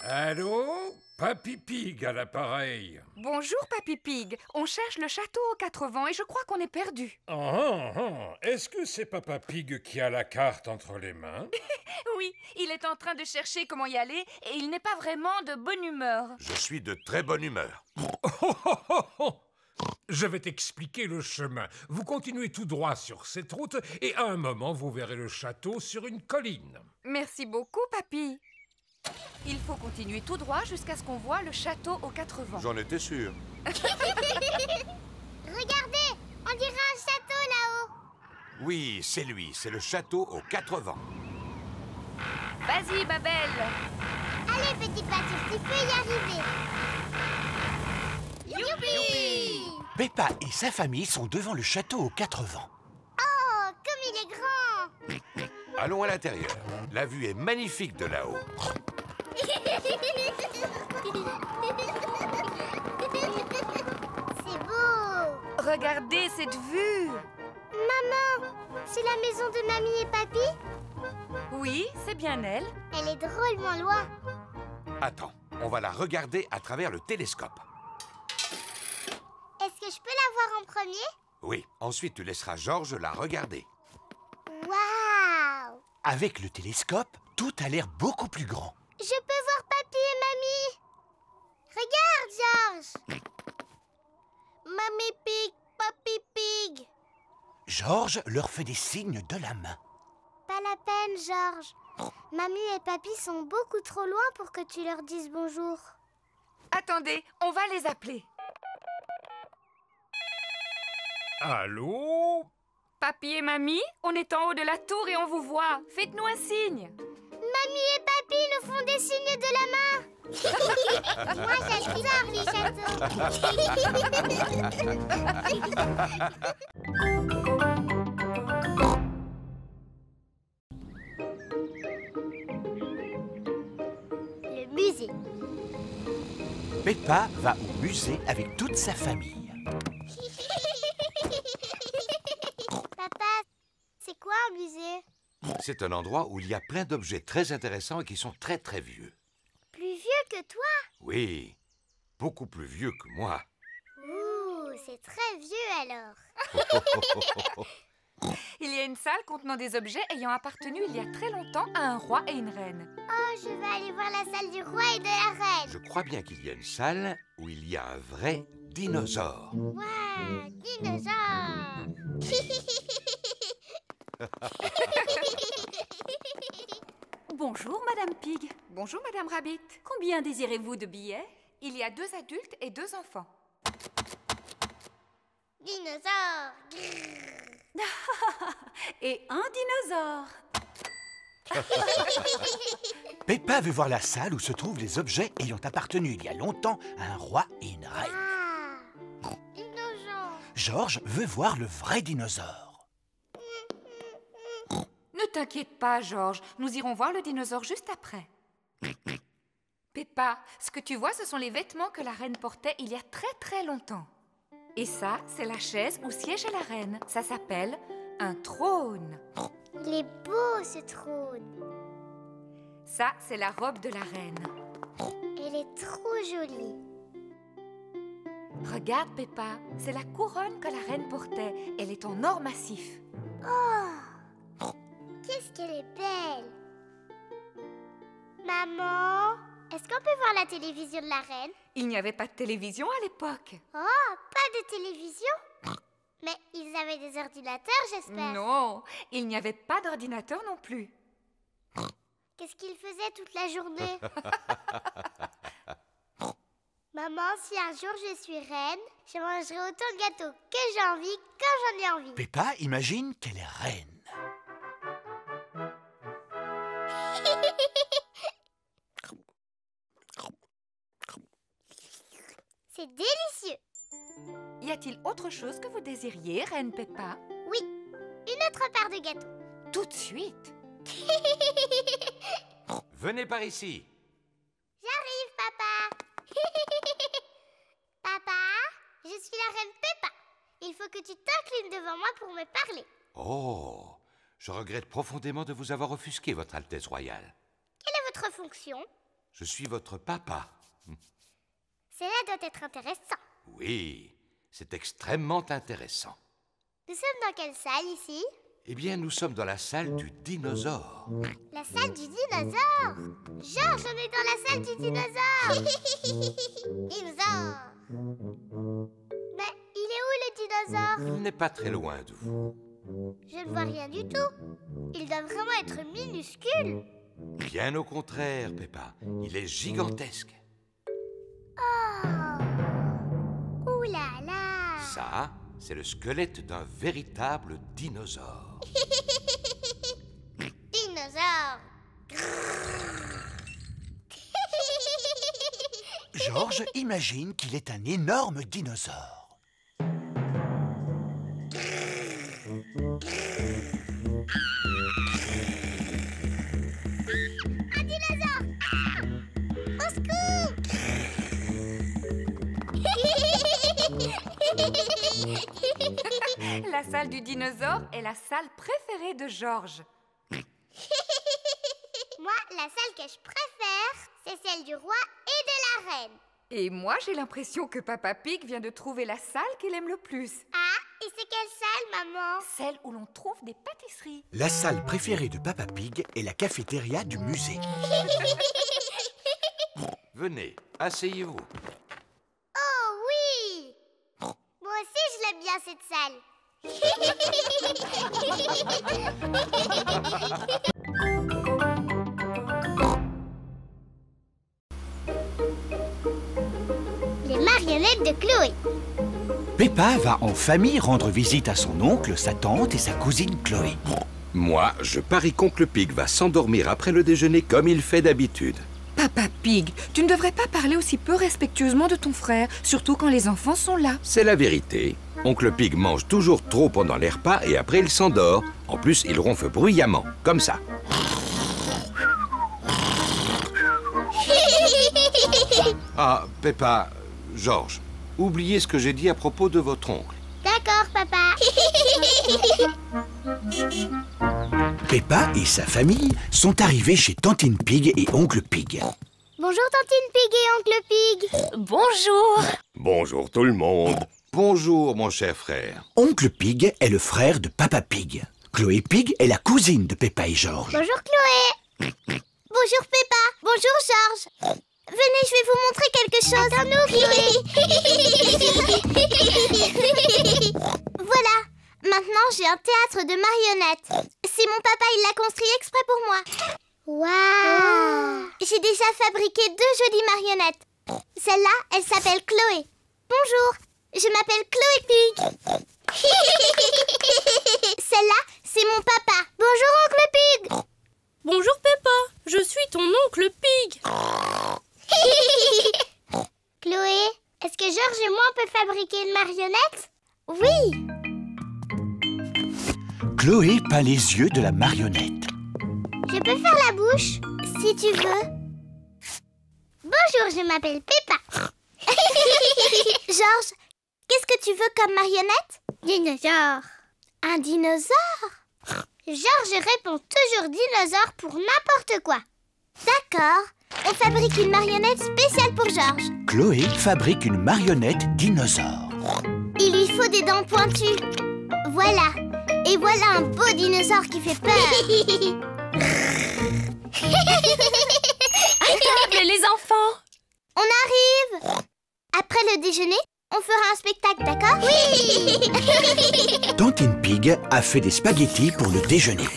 [SPEAKER 11] Allô? Papy Pig à l'appareil.
[SPEAKER 2] Bonjour, Papy Pig. On cherche le château aux 4 vents et je crois qu'on est perdu.
[SPEAKER 11] Est-ce que c'est Papa Pig qui a la carte entre les mains?
[SPEAKER 2] Oui, il est en train de chercher comment y aller et il n'est pas vraiment de bonne humeur.
[SPEAKER 3] Je suis de très bonne humeur.
[SPEAKER 11] Je vais t'expliquer le chemin. Vous continuez tout droit sur cette route et à un moment, vous verrez le château sur une colline.
[SPEAKER 2] Merci beaucoup, Papy. Il faut continuer tout droit jusqu'à ce qu'on voit le château aux 4 vents.
[SPEAKER 3] J'en étais sûr.
[SPEAKER 4] Regardez, On dirait un château là-haut.
[SPEAKER 3] Oui, c'est lui, c'est le château aux 4 vents.
[SPEAKER 2] Vas-y, Babel.
[SPEAKER 4] Allez, petit pâture, tu peux y arriver. Youpi!
[SPEAKER 1] Peppa et sa famille sont devant le château aux 4 vents.
[SPEAKER 4] Oh, comme il est grand!
[SPEAKER 3] Allons à l'intérieur. La vue est magnifique de là-haut.
[SPEAKER 4] C'est beau!
[SPEAKER 2] Regardez cette vue.
[SPEAKER 4] Maman, c'est la maison de mamie et papy?
[SPEAKER 2] Oui, c'est bien elle.
[SPEAKER 4] Elle est drôlement loin.
[SPEAKER 3] Attends, on va la regarder à travers le télescope.
[SPEAKER 4] Est-ce que je peux la voir en premier?
[SPEAKER 3] Oui, ensuite tu laisseras Georges la regarder.
[SPEAKER 4] Waouh!
[SPEAKER 1] Avec le télescope, tout a l'air beaucoup plus grand.
[SPEAKER 4] Je peux voir papy et mamie. Regarde, Georges. Mamie Pig, papy Pig.
[SPEAKER 1] Georges leur fait des signes de la main.
[SPEAKER 4] Pas la peine, Georges. Mamie et papy sont beaucoup trop loin pour que tu leur dises bonjour.
[SPEAKER 2] Attendez, on va les appeler.
[SPEAKER 11] Allô?
[SPEAKER 2] Papy et mamie, on est en haut de la tour et on vous voit. Faites-nous un signe.
[SPEAKER 4] Mamie et papy nous font des signes de la main. Moi, j'adore les châteaux. Le musée.
[SPEAKER 1] Peppa va au musée avec toute sa famille.
[SPEAKER 4] Papa, c'est quoi un musée?
[SPEAKER 3] C'est un endroit où il y a plein d'objets très intéressants et qui sont très très vieux.
[SPEAKER 4] Plus vieux que toi?
[SPEAKER 3] Oui, beaucoup plus vieux que moi.
[SPEAKER 4] Ouh, c'est très vieux alors.
[SPEAKER 2] Il y a une salle contenant des objets ayant appartenu il y a très longtemps à un roi et une reine.
[SPEAKER 4] Oh, je vais aller voir la salle du roi et de la reine.
[SPEAKER 3] Je crois bien qu'il y a une salle où il y a un vrai dinosaure.
[SPEAKER 4] Waouh, dinosaure.
[SPEAKER 12] Bonjour, Madame Pig.
[SPEAKER 2] Bonjour, Madame Rabbit.
[SPEAKER 12] Combien désirez-vous de billets?
[SPEAKER 2] Il y a 2 adultes et 2 enfants.
[SPEAKER 4] Dinosaure.
[SPEAKER 12] Et un dinosaure.
[SPEAKER 1] Peppa veut voir la salle où se trouvent les objets ayant appartenu il y a longtemps à un roi et une reine.
[SPEAKER 4] Ah, dinosaure.
[SPEAKER 1] Georges veut voir le vrai dinosaure.
[SPEAKER 2] Ne t'inquiète pas, Georges. Nous irons voir le dinosaure juste après. Peppa, ce que tu vois, ce sont les vêtements que la reine portait il y a très très longtemps. Et ça, c'est la chaise où siégeait la reine. Ça s'appelle un trône.
[SPEAKER 4] Il est beau ce trône.
[SPEAKER 2] Ça, c'est la robe de la reine.
[SPEAKER 4] Elle est trop jolie.
[SPEAKER 2] Regarde, Peppa, c'est la couronne que la reine portait. Elle est en or massif.
[SPEAKER 4] Oh, qu'est-ce qu'elle est belle. Maman, est-ce qu'on peut voir la télévision de la reine?
[SPEAKER 2] Il n'y avait pas de télévision à l'époque.
[SPEAKER 4] Oh, pas de télévision? Mais ils avaient des ordinateurs, j'espère.
[SPEAKER 2] Non, il n'y avait pas d'ordinateur non plus.
[SPEAKER 4] Qu'est-ce qu'ils faisaient toute la journée? Maman, si un jour je suis reine, je mangerai autant de gâteaux que j'ai envie quand j'en ai envie.
[SPEAKER 1] Peppa imagine qu'elle est reine.
[SPEAKER 4] C'est délicieux.
[SPEAKER 2] Y a-t-il autre chose que vous désiriez, Reine Peppa?
[SPEAKER 4] Oui, une autre part de gâteau.
[SPEAKER 2] Tout de suite.
[SPEAKER 3] Venez par ici.
[SPEAKER 4] J'arrive, papa. Papa, je suis la reine Peppa. Il faut que tu t'inclines devant moi pour me parler.
[SPEAKER 3] Oh, je regrette profondément de vous avoir offusqué, Votre Altesse Royale.
[SPEAKER 4] Quelle est votre fonction?
[SPEAKER 3] Je suis votre papa.
[SPEAKER 4] Cela doit être intéressant.
[SPEAKER 3] Oui, c'est extrêmement intéressant.
[SPEAKER 4] Nous sommes dans quelle salle ici?
[SPEAKER 3] Eh bien, nous sommes dans la salle du dinosaure.
[SPEAKER 4] La salle du dinosaure. Georges, on est dans la salle du dinosaure. Dinosaure. Mais il est où le dinosaure?
[SPEAKER 3] Il n'est pas très loin de vous.
[SPEAKER 4] Je ne vois rien du tout. Il doit vraiment être minuscule.
[SPEAKER 3] Bien au contraire, Peppa. Il est gigantesque.
[SPEAKER 4] Oh. Ouh là là.
[SPEAKER 3] Ça, c'est le squelette d'un véritable dinosaure.
[SPEAKER 4] Dinosaure.
[SPEAKER 1] Georges imagine qu'il est un énorme dinosaure.
[SPEAKER 4] Un dinosaure. Au secours.
[SPEAKER 2] La salle du dinosaure est la salle préférée de Georges.
[SPEAKER 4] Moi, la salle que je préfère, c'est celle du roi et de la reine.
[SPEAKER 2] Et moi, j'ai l'impression que Papa Pig vient de trouver la salle qu'il aime le plus.
[SPEAKER 4] Ah, et c'est quelle salle, maman?
[SPEAKER 2] Celle où l'on trouve des pâtisseries.
[SPEAKER 1] La salle préférée de Papa Pig est la cafétéria du musée.
[SPEAKER 3] Venez, asseyez-vous.
[SPEAKER 4] Oh oui! Moi aussi, je l'aime bien, cette salle. Les marionnettes de Chloé.
[SPEAKER 1] Peppa va en famille rendre visite à son oncle, sa tante et sa cousine Chloé.
[SPEAKER 3] Moi, je parie qu'Oncle Pig va s'endormir après le déjeuner comme il fait d'habitude.
[SPEAKER 2] Papa Pig, tu ne devrais pas parler aussi peu respectueusement de ton frère, surtout quand les enfants sont là.
[SPEAKER 3] C'est la vérité. Oncle Pig mange toujours trop pendant les repas et après il s'endort. En plus, il ronfle bruyamment, comme ça. Ah, Peppa, Georges, oubliez ce que j'ai dit à propos de votre oncle.
[SPEAKER 4] D'accord, papa.
[SPEAKER 1] Peppa et sa famille sont arrivés chez Tantine Pig et Oncle Pig.
[SPEAKER 4] Bonjour, Tantine Pig et Oncle Pig.
[SPEAKER 7] Bonjour.
[SPEAKER 3] Bonjour tout le monde. Bonjour, mon cher frère.
[SPEAKER 1] Oncle Pig est le frère de Papa Pig. Chloé Pig est la cousine de Peppa et Georges.
[SPEAKER 4] Bonjour, Chloé. Bonjour, Peppa. Bonjour, Georges. Venez, je vais vous montrer quelque chose. Attends-nous, Chloé. Voilà. Maintenant, j'ai un théâtre de marionnettes. C'est mon papa, il l'a construit exprès pour moi. Waouh! J'ai déjà fabriqué 2 jolies marionnettes. Celle-là, elle s'appelle Chloé. Bonjour, je m'appelle Chloé Pig. Celle-là, c'est mon papa. Bonjour, Oncle Pig.
[SPEAKER 5] Bonjour Peppa, je suis ton oncle Pig.
[SPEAKER 4] Chloé, est-ce que Georges et moi, on peut fabriquer une marionnette? Oui.
[SPEAKER 1] Chloé peint les yeux de la marionnette.
[SPEAKER 4] Je peux faire la bouche, si tu veux. Bonjour, je m'appelle Peppa. Georges, qu'est-ce que tu veux comme marionnette? Dinosaure. Un dinosaure? Georges répond toujours dinosaure pour n'importe quoi. D'accord, on fabrique une marionnette spéciale pour Georges.
[SPEAKER 1] Chloé fabrique une marionnette dinosaure.
[SPEAKER 4] Il lui faut des dents pointues. Voilà. Et voilà un beau dinosaure qui fait peur.
[SPEAKER 7] Table, les enfants.
[SPEAKER 4] On arrive. Après le déjeuner, on fera un spectacle, d'accord? Oui.
[SPEAKER 1] Tantine Pig a fait des spaghettis pour le déjeuner.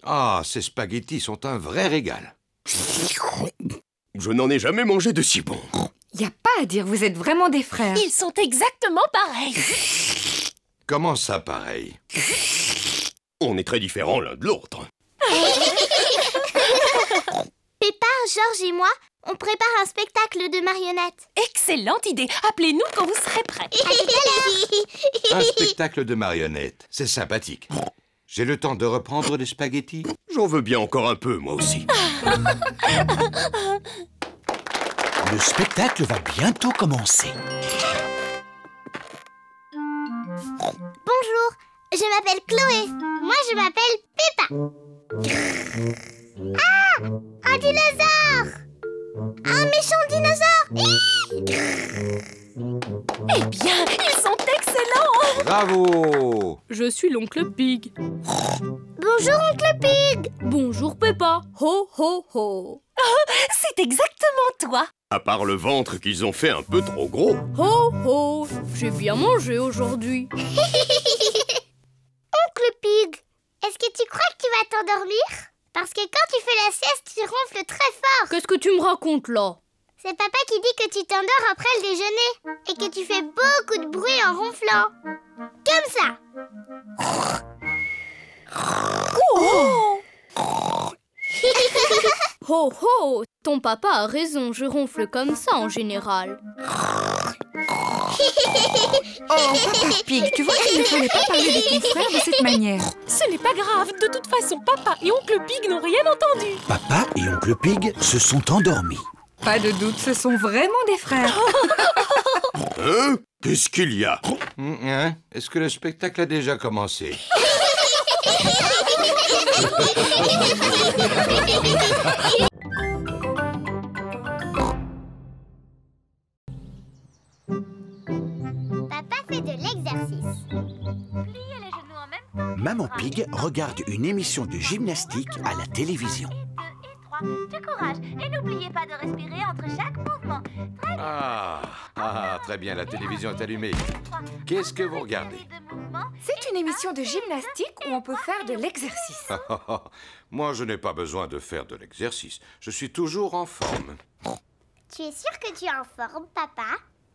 [SPEAKER 3] Ah, ces spaghettis sont un vrai régal.
[SPEAKER 13] Je n'en ai jamais mangé de si bon.
[SPEAKER 2] Y a pas à dire, vous êtes vraiment des frères.
[SPEAKER 7] Ils sont exactement pareils.
[SPEAKER 3] Comment ça, pareil?
[SPEAKER 13] On est très différents l'un de l'autre.
[SPEAKER 4] Peppa, Georges et moi, on prépare un spectacle de marionnettes.
[SPEAKER 7] Excellente idée. Appelez-nous quand vous serez prêts.
[SPEAKER 4] À tout à l'heure.
[SPEAKER 3] Un spectacle de marionnettes, c'est sympathique. J'ai le temps de reprendre les spaghettis?
[SPEAKER 13] J'en veux bien encore un peu, moi aussi.
[SPEAKER 1] Le spectacle va bientôt commencer.
[SPEAKER 4] Bonjour, je m'appelle Chloé. Moi, je m'appelle Peppa. Ah! Un dinosaure! Un méchant dinosaure!
[SPEAKER 7] Eh bien, ils sont excellents.
[SPEAKER 3] Bravo!
[SPEAKER 5] Je suis l'oncle Pig.
[SPEAKER 4] Bonjour, Oncle Pig.
[SPEAKER 5] Bonjour Peppa. Ho ho ho.
[SPEAKER 7] C'est exactement toi.
[SPEAKER 13] À part le ventre qu'ils ont fait un peu trop gros.
[SPEAKER 5] Ho ho. J'ai bien mangé aujourd'hui.
[SPEAKER 4] Oncle Pig, est-ce que tu crois que tu vas t'endormir? Parce que quand tu fais la sieste, tu ronfles très fort.
[SPEAKER 5] Qu'est-ce que tu me racontes là?
[SPEAKER 4] C'est papa qui dit que tu t'endors après le déjeuner et que tu fais beaucoup de bruit en ronflant. Comme ça.
[SPEAKER 5] Oh oh oh, ton papa a raison, je ronfle comme ça en général.
[SPEAKER 2] Oh, Papa Pig, tu vois qu'il ne fallait pas parler de ton frère de cette manière.
[SPEAKER 14] Ce n'est pas grave, de toute façon, Papa et Oncle Pig n'ont rien entendu.
[SPEAKER 1] Papa et Oncle Pig se sont endormis.
[SPEAKER 2] Pas de doute, ce sont vraiment des frères.
[SPEAKER 13] Hein? Qu'est-ce qu'il y a?
[SPEAKER 3] Hein? Est-ce que le spectacle a déjà commencé?
[SPEAKER 4] Papa fait de l'exercice.
[SPEAKER 9] Pliez les genoux en même temps.
[SPEAKER 1] Maman Pig regarde une émission de gymnastique à la télévision.
[SPEAKER 9] 2 et 3. Du courage. Et n'oubliez pas de respirer entre chaque mouvement. Très bien.
[SPEAKER 3] Très bien, la télévision est allumée. Qu'est-ce que vous regardez?
[SPEAKER 2] C'est une émission de gymnastique où on peut faire de l'exercice.
[SPEAKER 3] Moi, je n'ai pas besoin de faire de l'exercice. Je suis toujours en forme.
[SPEAKER 4] Tu es sûr que tu es en forme, papa?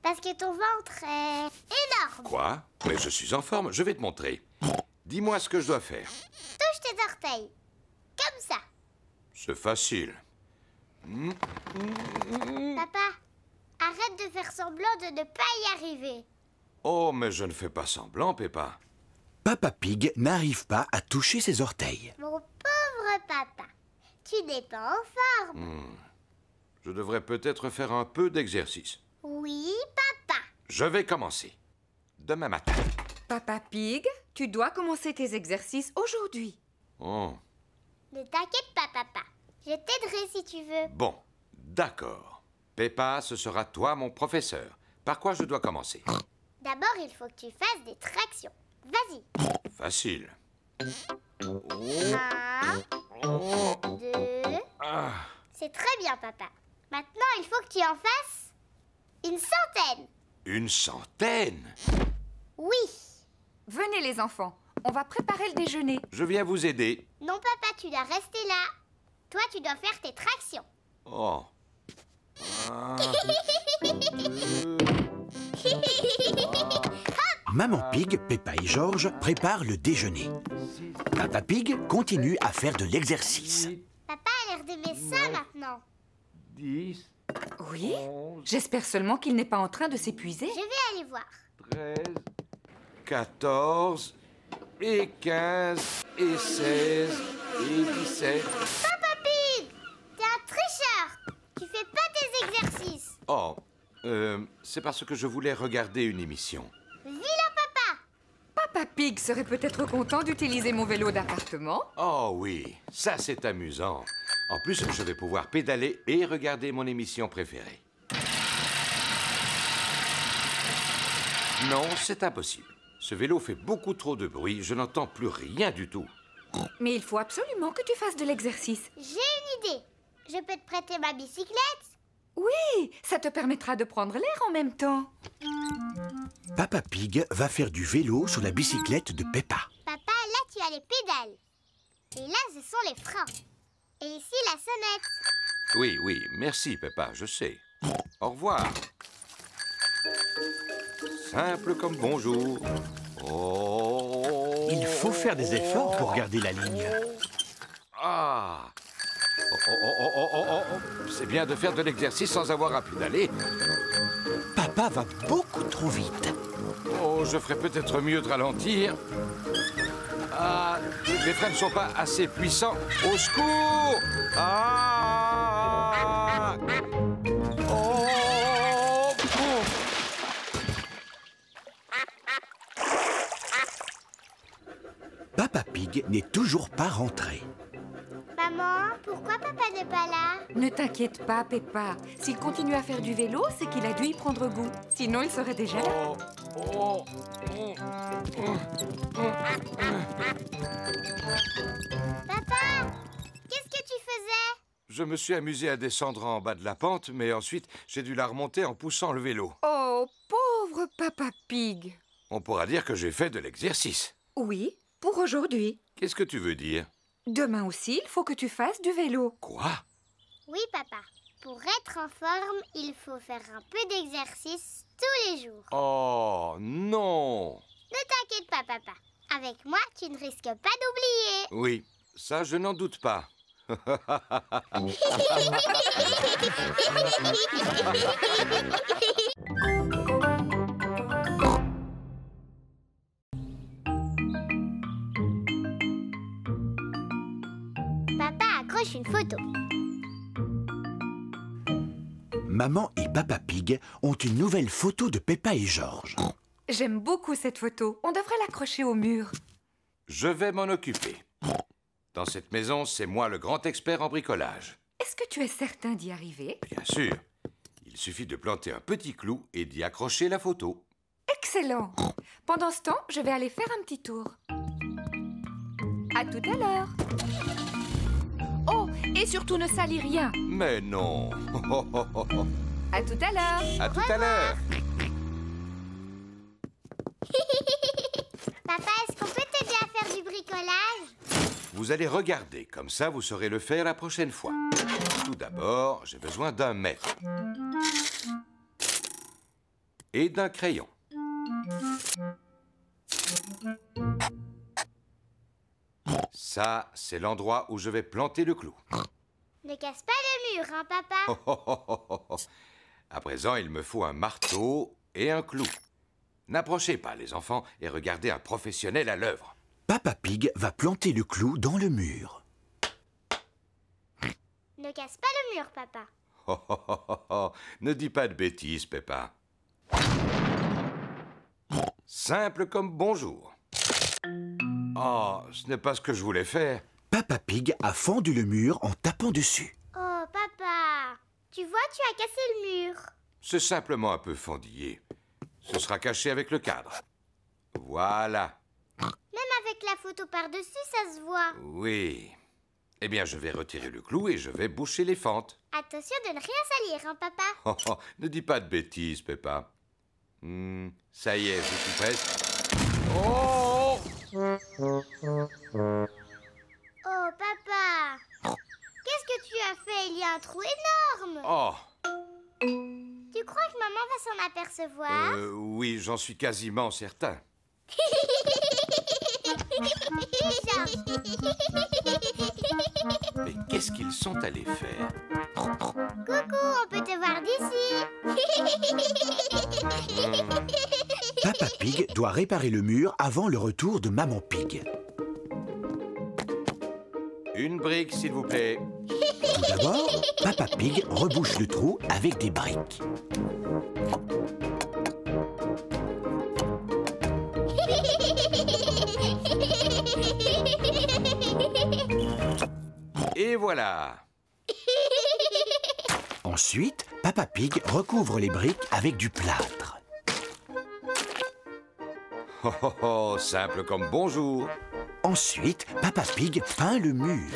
[SPEAKER 4] Parce que ton ventre est énorme.
[SPEAKER 3] Quoi? Mais je suis en forme, je vais te montrer. Dis-moi ce que je dois faire.
[SPEAKER 4] Touche tes orteils. Comme ça.
[SPEAKER 3] C'est facile.
[SPEAKER 4] Papa, arrête de faire semblant de ne pas y arriver.
[SPEAKER 3] Oh, mais je ne fais pas semblant, Peppa.
[SPEAKER 1] Papa Pig n'arrive pas à toucher ses orteils.
[SPEAKER 4] Mon pauvre papa, tu n'es pas en forme.
[SPEAKER 3] Je devrais peut-être faire un peu d'exercice.
[SPEAKER 4] Oui, papa.
[SPEAKER 3] Je vais commencer. Demain matin.
[SPEAKER 2] Papa Pig, tu dois commencer tes exercices aujourd'hui.
[SPEAKER 3] Oh,
[SPEAKER 4] Ne t'inquiète pas, papa. Je t'aiderai si tu veux.
[SPEAKER 3] bon, d'accord. Peppa, ce sera toi mon professeur. Par quoi je dois commencer?
[SPEAKER 4] D'abord, il faut que tu fasses des tractions. Vas-y.
[SPEAKER 3] Facile.
[SPEAKER 4] 1, 2. C'est très bien, papa. Maintenant, il faut que tu en fasses une centaine.
[SPEAKER 3] Une centaine?
[SPEAKER 4] Oui.
[SPEAKER 2] Venez les enfants, on va préparer le déjeuner.
[SPEAKER 3] Je viens vous aider.
[SPEAKER 4] Non, papa, tu dois rester là. Toi, tu dois faire tes tractions.
[SPEAKER 3] Oh.
[SPEAKER 1] Maman Pig, Peppa et George préparent le déjeuner. Papa Pig continue à faire de l'exercice.
[SPEAKER 4] Papa a l'air d'aimer ça maintenant.
[SPEAKER 3] 10,
[SPEAKER 2] Oui? J'espère seulement qu'il n'est pas en train de s'épuiser.
[SPEAKER 4] Je vais aller voir.
[SPEAKER 3] 13, 14, et 15, et 16, et 17.
[SPEAKER 4] Papa Pig, t'es un tricheur. Tu fais pas tes exercices.
[SPEAKER 3] Oh, c'est parce que je voulais regarder une émission.
[SPEAKER 4] Vilain papa.
[SPEAKER 2] Papa Pig serait peut-être content d'utiliser mon vélo d'appartement.
[SPEAKER 3] Oh oui, ça c'est amusant. En plus, je vais pouvoir pédaler et regarder mon émission préférée. Non, c'est impossible. Ce vélo fait beaucoup trop de bruit, je n'entends plus rien du tout.
[SPEAKER 2] Mais il faut absolument que tu fasses de l'exercice.
[SPEAKER 4] J'ai une idée. Je peux te prêter ma bicyclette?
[SPEAKER 2] Oui, ça te permettra de prendre l'air en même temps.
[SPEAKER 1] Papa Pig va faire du vélo sur la bicyclette de Peppa.
[SPEAKER 4] Papa, là, tu as les pédales. Et là, ce sont les freins. Et ici, la sonnette.
[SPEAKER 3] Oui, oui, merci Peppa, je sais. Au revoir. Simple comme bonjour. Oh.
[SPEAKER 1] Il faut faire des efforts pour garder la ligne.
[SPEAKER 3] Ah. Oh. C'est bien de faire de l'exercice sans avoir à pédaler.
[SPEAKER 1] Papa va beaucoup trop vite.
[SPEAKER 3] Oh, je ferais peut-être mieux de ralentir. Ah, les freins ne sont pas assez puissants. Au secours! Ah! Oh!
[SPEAKER 1] Papa Pig n'est toujours pas rentré.
[SPEAKER 4] Maman, pourquoi papa n'est pas là?
[SPEAKER 2] Ne t'inquiète pas, Peppa. S'il continue à faire du vélo, c'est qu'il a dû y prendre goût. Sinon, il serait déjà là.
[SPEAKER 4] Papa, qu'est-ce que tu faisais?
[SPEAKER 3] Je me suis amusé à descendre en bas de la pente, mais ensuite, j'ai dû la remonter en poussant le vélo.
[SPEAKER 2] Oh, pauvre Papa Pig.
[SPEAKER 3] On pourra dire que j'ai fait de l'exercice.
[SPEAKER 2] Oui, pour aujourd'hui.
[SPEAKER 3] Qu'est-ce que tu veux dire?
[SPEAKER 2] Demain aussi, il faut que tu fasses du vélo.
[SPEAKER 3] Quoi?
[SPEAKER 4] Oui, papa. Pour être en forme, il faut faire un peu d'exercice tous les jours.
[SPEAKER 3] Oh, non!
[SPEAKER 4] Ne t'inquiète pas, papa. Avec moi, tu ne risques pas d'oublier.
[SPEAKER 3] Oui, ça, je n'en doute pas.
[SPEAKER 4] Papa accroche une photo.
[SPEAKER 1] Maman et Papa Pig ont une nouvelle photo de Peppa et George.
[SPEAKER 2] J'aime beaucoup cette photo. On devrait l'accrocher au mur.
[SPEAKER 3] Je vais m'en occuper. Dans cette maison, c'est moi le grand expert en bricolage.
[SPEAKER 2] Est-ce que tu es certain d'y arriver?
[SPEAKER 3] Bien sûr. Il suffit de planter un petit clou et d'y accrocher la photo.
[SPEAKER 2] Excellent! Pendant ce temps, je vais aller faire un petit tour. À tout à l'heure. Oh, et surtout ne salis rien.
[SPEAKER 3] Mais non.
[SPEAKER 2] À tout à l'heure.
[SPEAKER 3] À tout à l'heure.
[SPEAKER 4] Papa, est-ce qu'on peut t'aider à faire du bricolage?
[SPEAKER 3] Vous allez regarder, comme ça vous saurez le faire la prochaine fois. Tout d'abord, j'ai besoin d'un mètre. Et d'un crayon. Ça, c'est l'endroit où je vais planter le clou.
[SPEAKER 4] Ne casse pas le mur, hein, papa?
[SPEAKER 3] À présent, il me faut un marteau et un clou. N'approchez pas, les enfants, et regardez un professionnel à l'œuvre.
[SPEAKER 1] Papa Pig va planter le clou dans le mur.
[SPEAKER 4] Ne casse pas le mur, papa.
[SPEAKER 3] Ne dis pas de bêtises, Peppa. Simple comme bonjour. Oh, ce n'est pas ce que je voulais faire.
[SPEAKER 1] Papa Pig a fendu le mur en tapant dessus.
[SPEAKER 4] Oh, papa, tu vois, tu as cassé le mur.
[SPEAKER 3] C'est simplement un peu fendillé. Ce sera caché avec le cadre. Voilà.
[SPEAKER 4] Même avec la photo par-dessus, ça se voit.
[SPEAKER 3] Oui. Eh bien, je vais retirer le clou et je vais boucher les fentes.
[SPEAKER 4] Attention de ne rien salir, hein, papa?
[SPEAKER 3] Ne dis pas de bêtises, Peppa. Ça y est, je suis presque. Oh!
[SPEAKER 4] Oh, papa! Qu'est-ce que tu as fait? Il y a un trou énorme!
[SPEAKER 3] Oh!
[SPEAKER 4] Tu crois que maman va s'en apercevoir?
[SPEAKER 3] Oui, j'en suis quasiment certain. Mais qu'est-ce qu'ils sont allés faire?
[SPEAKER 4] Coucou, on peut te voir d'ici.
[SPEAKER 1] Papa Pig doit réparer le mur avant le retour de Maman Pig.
[SPEAKER 3] Une brique, s'il vous plaît.
[SPEAKER 1] Tout d'abord, Papa Pig rebouche le trou avec des briques.
[SPEAKER 3] Et voilà.
[SPEAKER 1] Ensuite, Papa Pig recouvre les briques avec du plâtre.
[SPEAKER 3] Oh, simple comme bonjour.
[SPEAKER 1] Ensuite, Papa Pig peint le mur.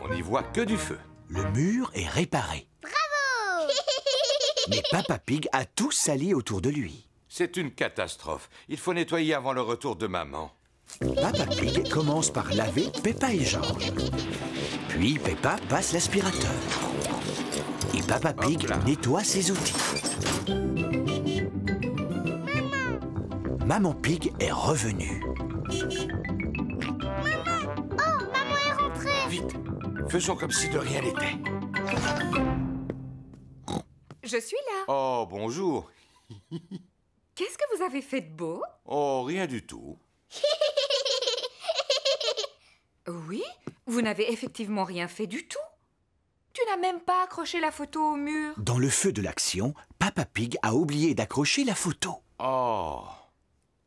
[SPEAKER 3] On n'y voit que du feu.
[SPEAKER 1] Le mur est réparé.
[SPEAKER 4] Bravo!
[SPEAKER 1] Mais Papa Pig a tout sali autour de lui.
[SPEAKER 3] C'est une catastrophe. Il faut nettoyer avant le retour de maman.
[SPEAKER 1] Papa Pig commence par laver Peppa et George. Puis Peppa passe l'aspirateur. Et Papa Pig nettoie ses outils. Maman Pig est revenue.
[SPEAKER 4] Oh, maman est rentrée.
[SPEAKER 3] Vite, faisons comme si de rien n'était.
[SPEAKER 2] Je suis là.
[SPEAKER 3] Oh, bonjour.
[SPEAKER 2] Qu'est-ce que vous avez fait de beau?
[SPEAKER 3] Oh, rien du tout.
[SPEAKER 2] Oui, vous n'avez effectivement rien fait du tout. Tu n'as même pas accroché la photo au mur.
[SPEAKER 1] Dans le feu de l'action, Papa Pig a oublié d'accrocher la photo.
[SPEAKER 3] Oh.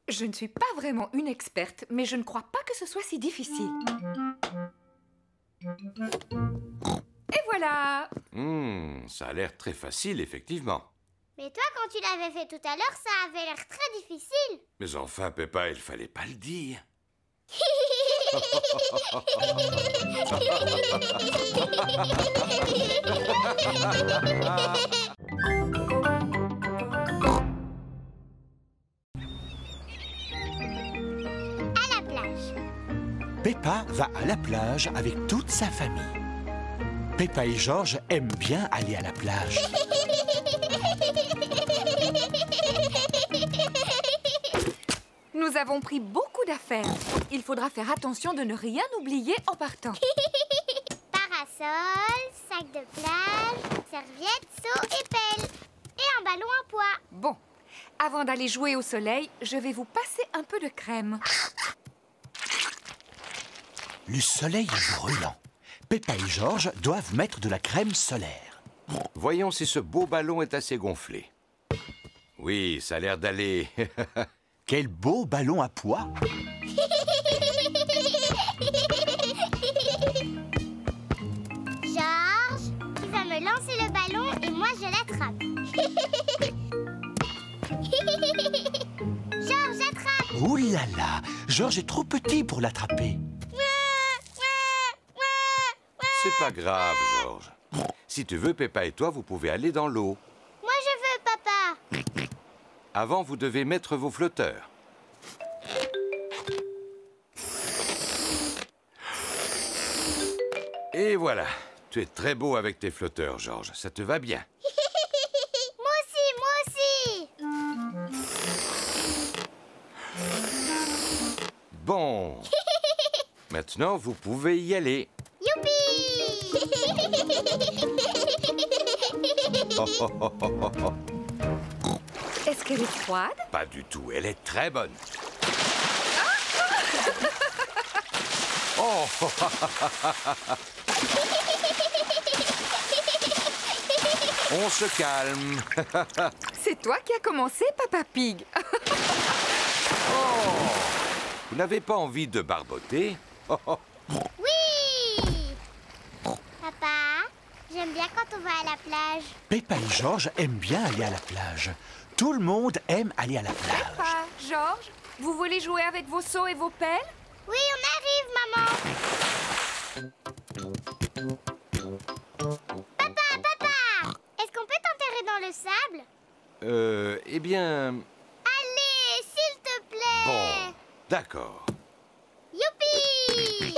[SPEAKER 2] Je ne suis pas vraiment une experte, mais je ne crois pas que ce soit si difficile. Et voilà.
[SPEAKER 3] Ça a l'air très facile, effectivement.
[SPEAKER 4] Mais toi, quand tu l'avais fait tout à l'heure, ça avait l'air très difficile.
[SPEAKER 3] Mais enfin, Peppa, il fallait pas le dire.
[SPEAKER 4] À la plage.
[SPEAKER 1] Peppa va à la plage avec toute sa famille. Peppa et George aiment bien aller à la plage.
[SPEAKER 2] Nous avons pris beaucoup d'affaires. Il faudra faire attention de ne rien oublier en partant.
[SPEAKER 4] Parasol, sac de plage, serviette, seau et pelle. Et un ballon à pois.
[SPEAKER 2] Bon, avant d'aller jouer au soleil, je vais vous passer un peu de crème.
[SPEAKER 1] Le soleil est brûlant. Peppa et George doivent mettre de la crème solaire.
[SPEAKER 3] Voyons si ce beau ballon est assez gonflé. Oui, ça a l'air d'aller.
[SPEAKER 1] Quel beau ballon à pois!
[SPEAKER 4] George, tu vas me lancer le ballon et moi je l'attrape. George, attrape!
[SPEAKER 1] Ouh là là! George est trop petit pour l'attraper.
[SPEAKER 3] C'est pas grave, George. Si tu veux, Peppa et toi, vous pouvez aller dans l'eau.
[SPEAKER 4] Moi je veux, papa.
[SPEAKER 3] Avant, vous devez mettre vos flotteurs. Et voilà. Tu es très beau avec tes flotteurs, George. Ça te va bien.
[SPEAKER 4] Moi aussi.
[SPEAKER 3] Bon. Maintenant, vous pouvez y aller.
[SPEAKER 4] Youpi!
[SPEAKER 3] Oh, oh, oh, oh, oh, oh.
[SPEAKER 2] Est-ce qu'elle est froide?
[SPEAKER 3] Pas du tout. Elle est très bonne. Oh! On se calme.
[SPEAKER 2] C'est toi qui as commencé, Papa Pig.
[SPEAKER 3] Oh! Vous n'avez pas envie de barboter? Oh, oh.
[SPEAKER 4] Oui! Papa, j'aime bien quand on va à la plage.
[SPEAKER 1] Peppa et George aiment bien aller à la plage. Tout le monde aime aller à la plage.
[SPEAKER 2] Peppa, George, vous voulez jouer avec vos seaux et vos pelles?
[SPEAKER 4] Oui, on arrive, maman. Papa, est-ce qu'on peut t'enterrer dans le sable?
[SPEAKER 3] Eh bien...
[SPEAKER 4] Allez, s'il te plaît.
[SPEAKER 3] Bon, d'accord.
[SPEAKER 4] Youpi!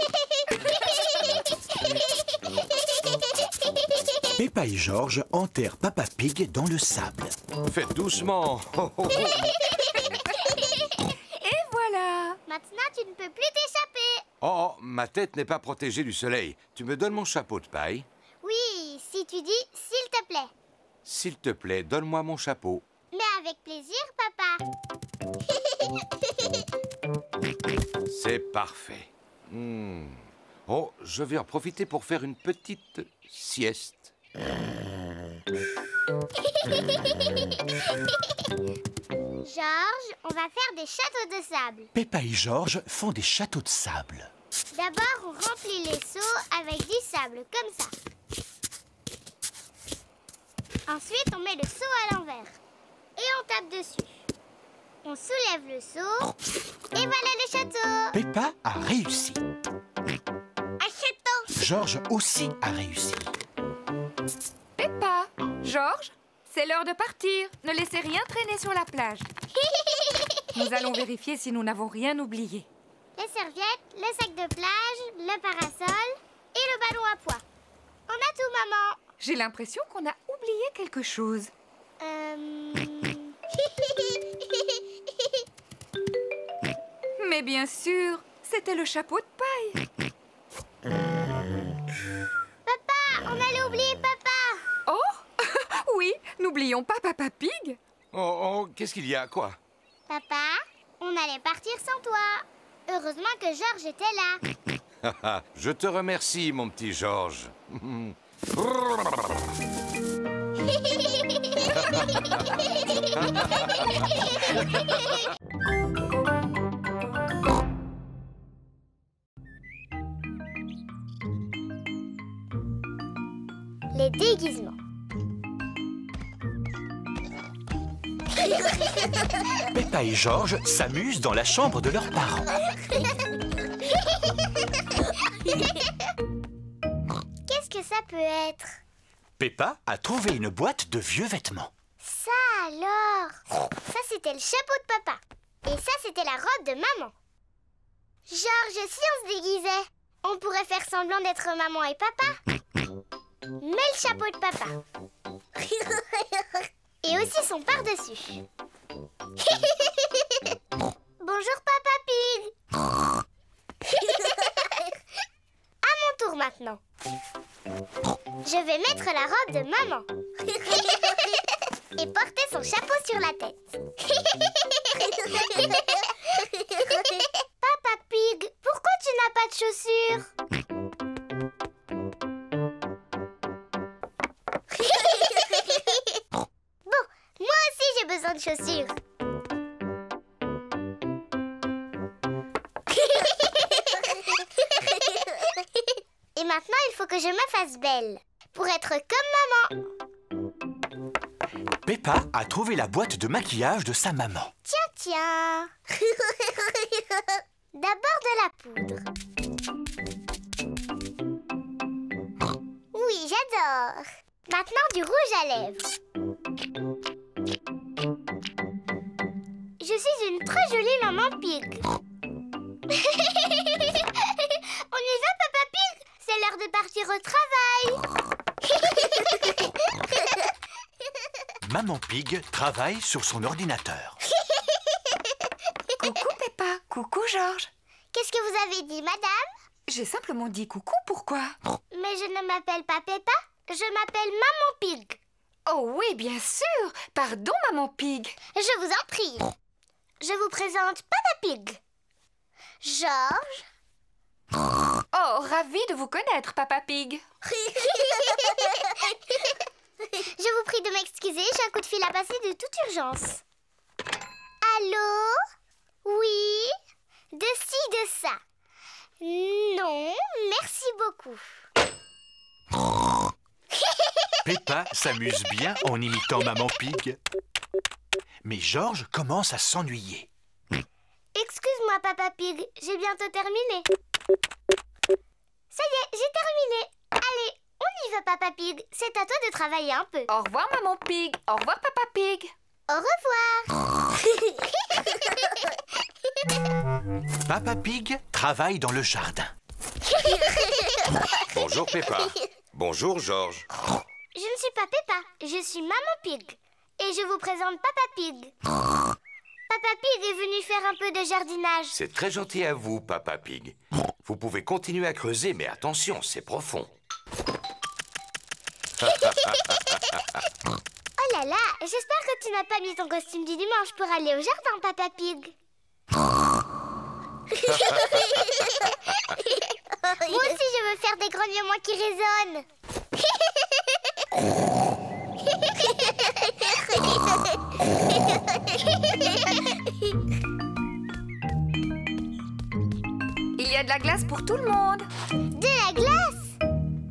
[SPEAKER 1] Peppa et George enterrent Papa Pig dans le sable.
[SPEAKER 3] Faites doucement. Oh, oh, oh.
[SPEAKER 2] Et voilà.
[SPEAKER 4] Maintenant, tu ne peux plus t'échapper.
[SPEAKER 3] Oh, ma tête n'est pas protégée du soleil. Tu me donnes mon chapeau de paille?
[SPEAKER 4] Oui, si tu dis « s'il te plaît ».
[SPEAKER 3] S'il te plaît, donne-moi mon chapeau.
[SPEAKER 4] Mais avec plaisir, papa.
[SPEAKER 3] C'est parfait. Oh, je vais en profiter pour faire une petite sieste.
[SPEAKER 4] George, on va faire des châteaux de sable.
[SPEAKER 1] Peppa et George font des châteaux de sable.
[SPEAKER 4] D'abord, on remplit les seaux avec du sable, comme ça. Ensuite, on met le seau à l'envers. Et on tape dessus. On soulève le seau. Et voilà le château.
[SPEAKER 1] Peppa a réussi.
[SPEAKER 4] Un château.
[SPEAKER 1] George aussi a réussi.
[SPEAKER 2] Peppa, George, c'est l'heure de partir. Ne laissez rien traîner sur la plage. Nous allons vérifier si nous n'avons rien oublié.
[SPEAKER 4] Les serviettes, le sac de plage, le parasol et le ballon à pois. On a tout, maman.
[SPEAKER 2] J'ai l'impression qu'on a oublié quelque chose. Mais bien sûr, c'était le chapeau de paille.
[SPEAKER 4] Papa, on allait oublier papa.
[SPEAKER 2] Oh, oui, n'oublions pas Papa Pig.
[SPEAKER 3] Oh, qu'est-ce qu'il y a? Quoi?
[SPEAKER 4] Papa, on allait partir sans toi. Heureusement que George était là.
[SPEAKER 3] Je te remercie, mon petit George.
[SPEAKER 4] Les déguisements.
[SPEAKER 1] Peppa et George s'amusent dans la chambre de leurs parents.
[SPEAKER 4] Qu'est-ce que ça peut être?
[SPEAKER 1] Peppa a trouvé une boîte de vieux vêtements.
[SPEAKER 4] Ça alors! Ça, c'était le chapeau de papa. Et ça, c'était la robe de maman. Georges, si on se déguisait, on pourrait faire semblant d'être maman et papa. Mets le chapeau de papa. Et aussi son par-dessus. Bonjour Papa Pig. À mon tour maintenant. Je vais mettre la robe de maman. Et porter son chapeau sur la tête. Papa Pig, pourquoi tu n'as pas de chaussures? Bon, moi aussi j'ai besoin de chaussures. Et maintenant, il faut que je me fasse belle pour être comme maman.
[SPEAKER 1] Peppa a trouvé la boîte de maquillage de sa maman.
[SPEAKER 4] Tiens. D'abord de la poudre. Oui, j'adore. Maintenant du rouge à lèvres. Je suis une très jolie maman Pig. On y va, Papa Pig? C'est l'heure de partir au travail.
[SPEAKER 1] Maman Pig travaille sur son ordinateur.
[SPEAKER 2] Coucou Peppa, coucou Georges.
[SPEAKER 4] Qu'est-ce que vous avez dit, madame?
[SPEAKER 2] J'ai simplement dit coucou, pourquoi?
[SPEAKER 4] Mais je ne m'appelle pas Peppa, je m'appelle Maman Pig.
[SPEAKER 2] Oh oui, bien sûr. Pardon, Maman Pig.
[SPEAKER 4] Je vous en prie. Je vous présente Papa Pig. Georges.
[SPEAKER 2] Oh, ravi de vous connaître, Papa Pig.
[SPEAKER 4] Je vous prie de m'excuser, j'ai un coup de fil à passer de toute urgence. Allô? Oui? De ci, de ça. Non, merci beaucoup.
[SPEAKER 1] Peppa s'amuse bien en imitant Maman Pig. Mais Georges commence à s'ennuyer.
[SPEAKER 4] Excuse-moi, Papa Pig, j'ai bientôt terminé. Ça y est, j'ai terminé. Allez, on y va, Papa Pig. C'est à toi de travailler un peu.
[SPEAKER 2] Au revoir, Maman Pig. Au revoir, Papa Pig.
[SPEAKER 4] Au revoir.
[SPEAKER 1] Papa Pig travaille dans le jardin.
[SPEAKER 3] Bonjour Peppa. Bonjour Georges.
[SPEAKER 4] Je ne suis pas Peppa, je suis Maman Pig. Et je vous présente Papa Pig. Papa Pig est venu faire un peu de jardinage.
[SPEAKER 3] C'est très gentil à vous, Papa Pig. Vous pouvez continuer à creuser, mais attention, c'est profond.
[SPEAKER 4] Oh là là, j'espère que tu n'as pas mis ton costume du dimanche pour aller au jardin, Papa Pig. Moi aussi, je veux faire des grognements qui résonnent.
[SPEAKER 2] Il y a de la glace pour tout le monde.
[SPEAKER 4] De la glace?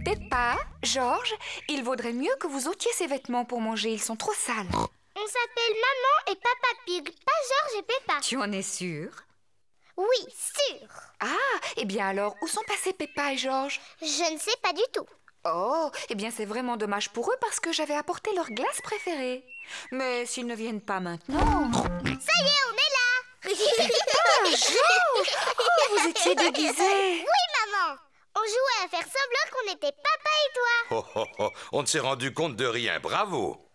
[SPEAKER 2] Peppa, Georges, il vaudrait mieux que vous ôtiez ces vêtements pour manger. Ils sont trop sales.
[SPEAKER 4] On s'appelle Maman et Papa Pig, pas Georges et Peppa.
[SPEAKER 2] Tu en es sûre?
[SPEAKER 4] Oui, sûr.
[SPEAKER 2] Ah, eh bien alors, où sont passés Peppa et Georges?
[SPEAKER 4] Je ne sais pas du tout.
[SPEAKER 2] Oh, eh bien c'est vraiment dommage pour eux parce que j'avais apporté leur glace préférée. Mais s'ils ne viennent pas maintenant...
[SPEAKER 4] Ça y est, on est là.
[SPEAKER 2] Ah, Georges! Oh, vous étiez déguisés.
[SPEAKER 4] Oui, maman. On jouait à faire semblant qu'on était papa et toi.
[SPEAKER 3] Oh, oh, oh, on ne s'est rendu compte de rien, bravo.